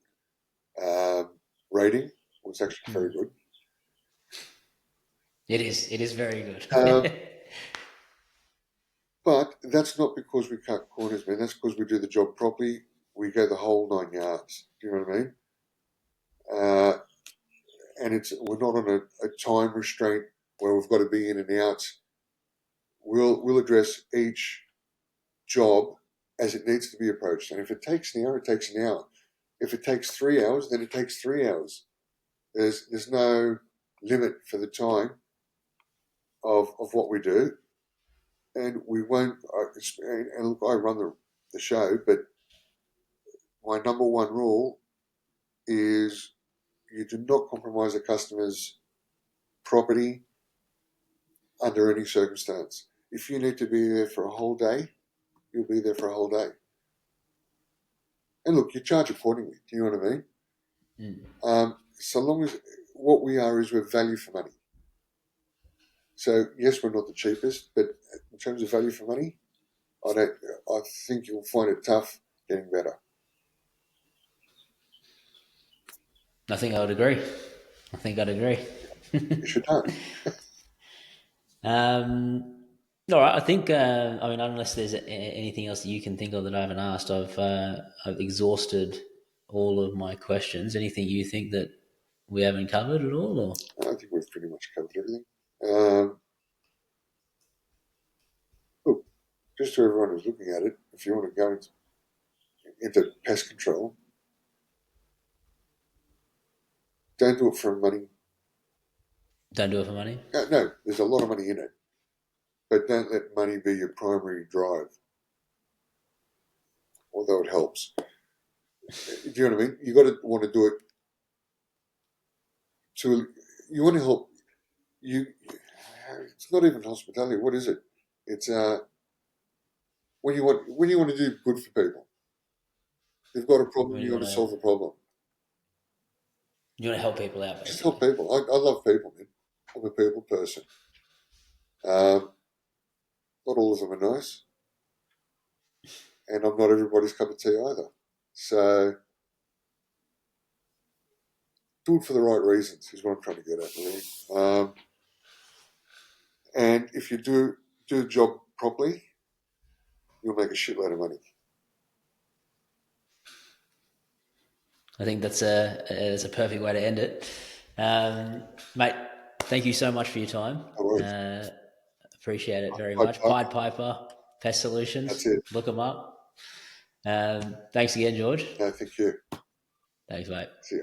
rating. It was actually very Mm. good. It is. It is very Um, good. but that's not because we cut corners, man. That's because we do the job properly. We go the whole 9 yards. Do you know what I mean? Uh, and we're not on a time restraint where we've got to be in and out. We'll address each job as it needs to be approached. And if it takes an hour, it takes an hour. If it takes 3 hours, then it takes 3 hours. There's no limit for the time of what we do, and we won't. And look, I run the show, but my number one rule is you do not compromise a customer's property under any circumstance. If you need to be there for a whole day, you'll be there for a whole day. And look, you charge accordingly. Do you know what I mean? Mm. So long as what we are is we're value for money. So yes, we're not the cheapest, but in terms of value for money, I don't. I think you'll find it tough getting better. I think I would agree. I think I'd agree. You should know. Um, all right. I think. I mean, unless there's anything else that you can think of that I haven't asked, I've exhausted all of my questions. Anything you think that we haven't covered at all, or? I think we've pretty much covered everything. Um, Look, just to everyone who's looking at it, if you want to go into pest control, don't do it for money. Don't do it for money. No, there's a lot of money in it, but don't let money be your primary drive, although it helps. Do you know what I mean? You got to want to do it to. You want to help. You. It's not even hospitality. What is it? It's when you want to do good for people. They've got a problem. When You you want want to to, solve the problem. you want to help people out, Just help basically. people. I love people, man. I'm a people person. Um, Not all of them are nice, and I'm not everybody's cup of tea either. So do it for the right reasons is what I'm trying to get at, really. And if you do the job properly, you'll make a shitload of money. I think that's a perfect way to end it, mate. Thank you so much for your time. No worries. Uh, Appreciate it very Pied much. Piper. Pied Piper Pest That's Solutions. it. Look them up. Thanks again, George. No, thank you. Thanks, mate. See ya.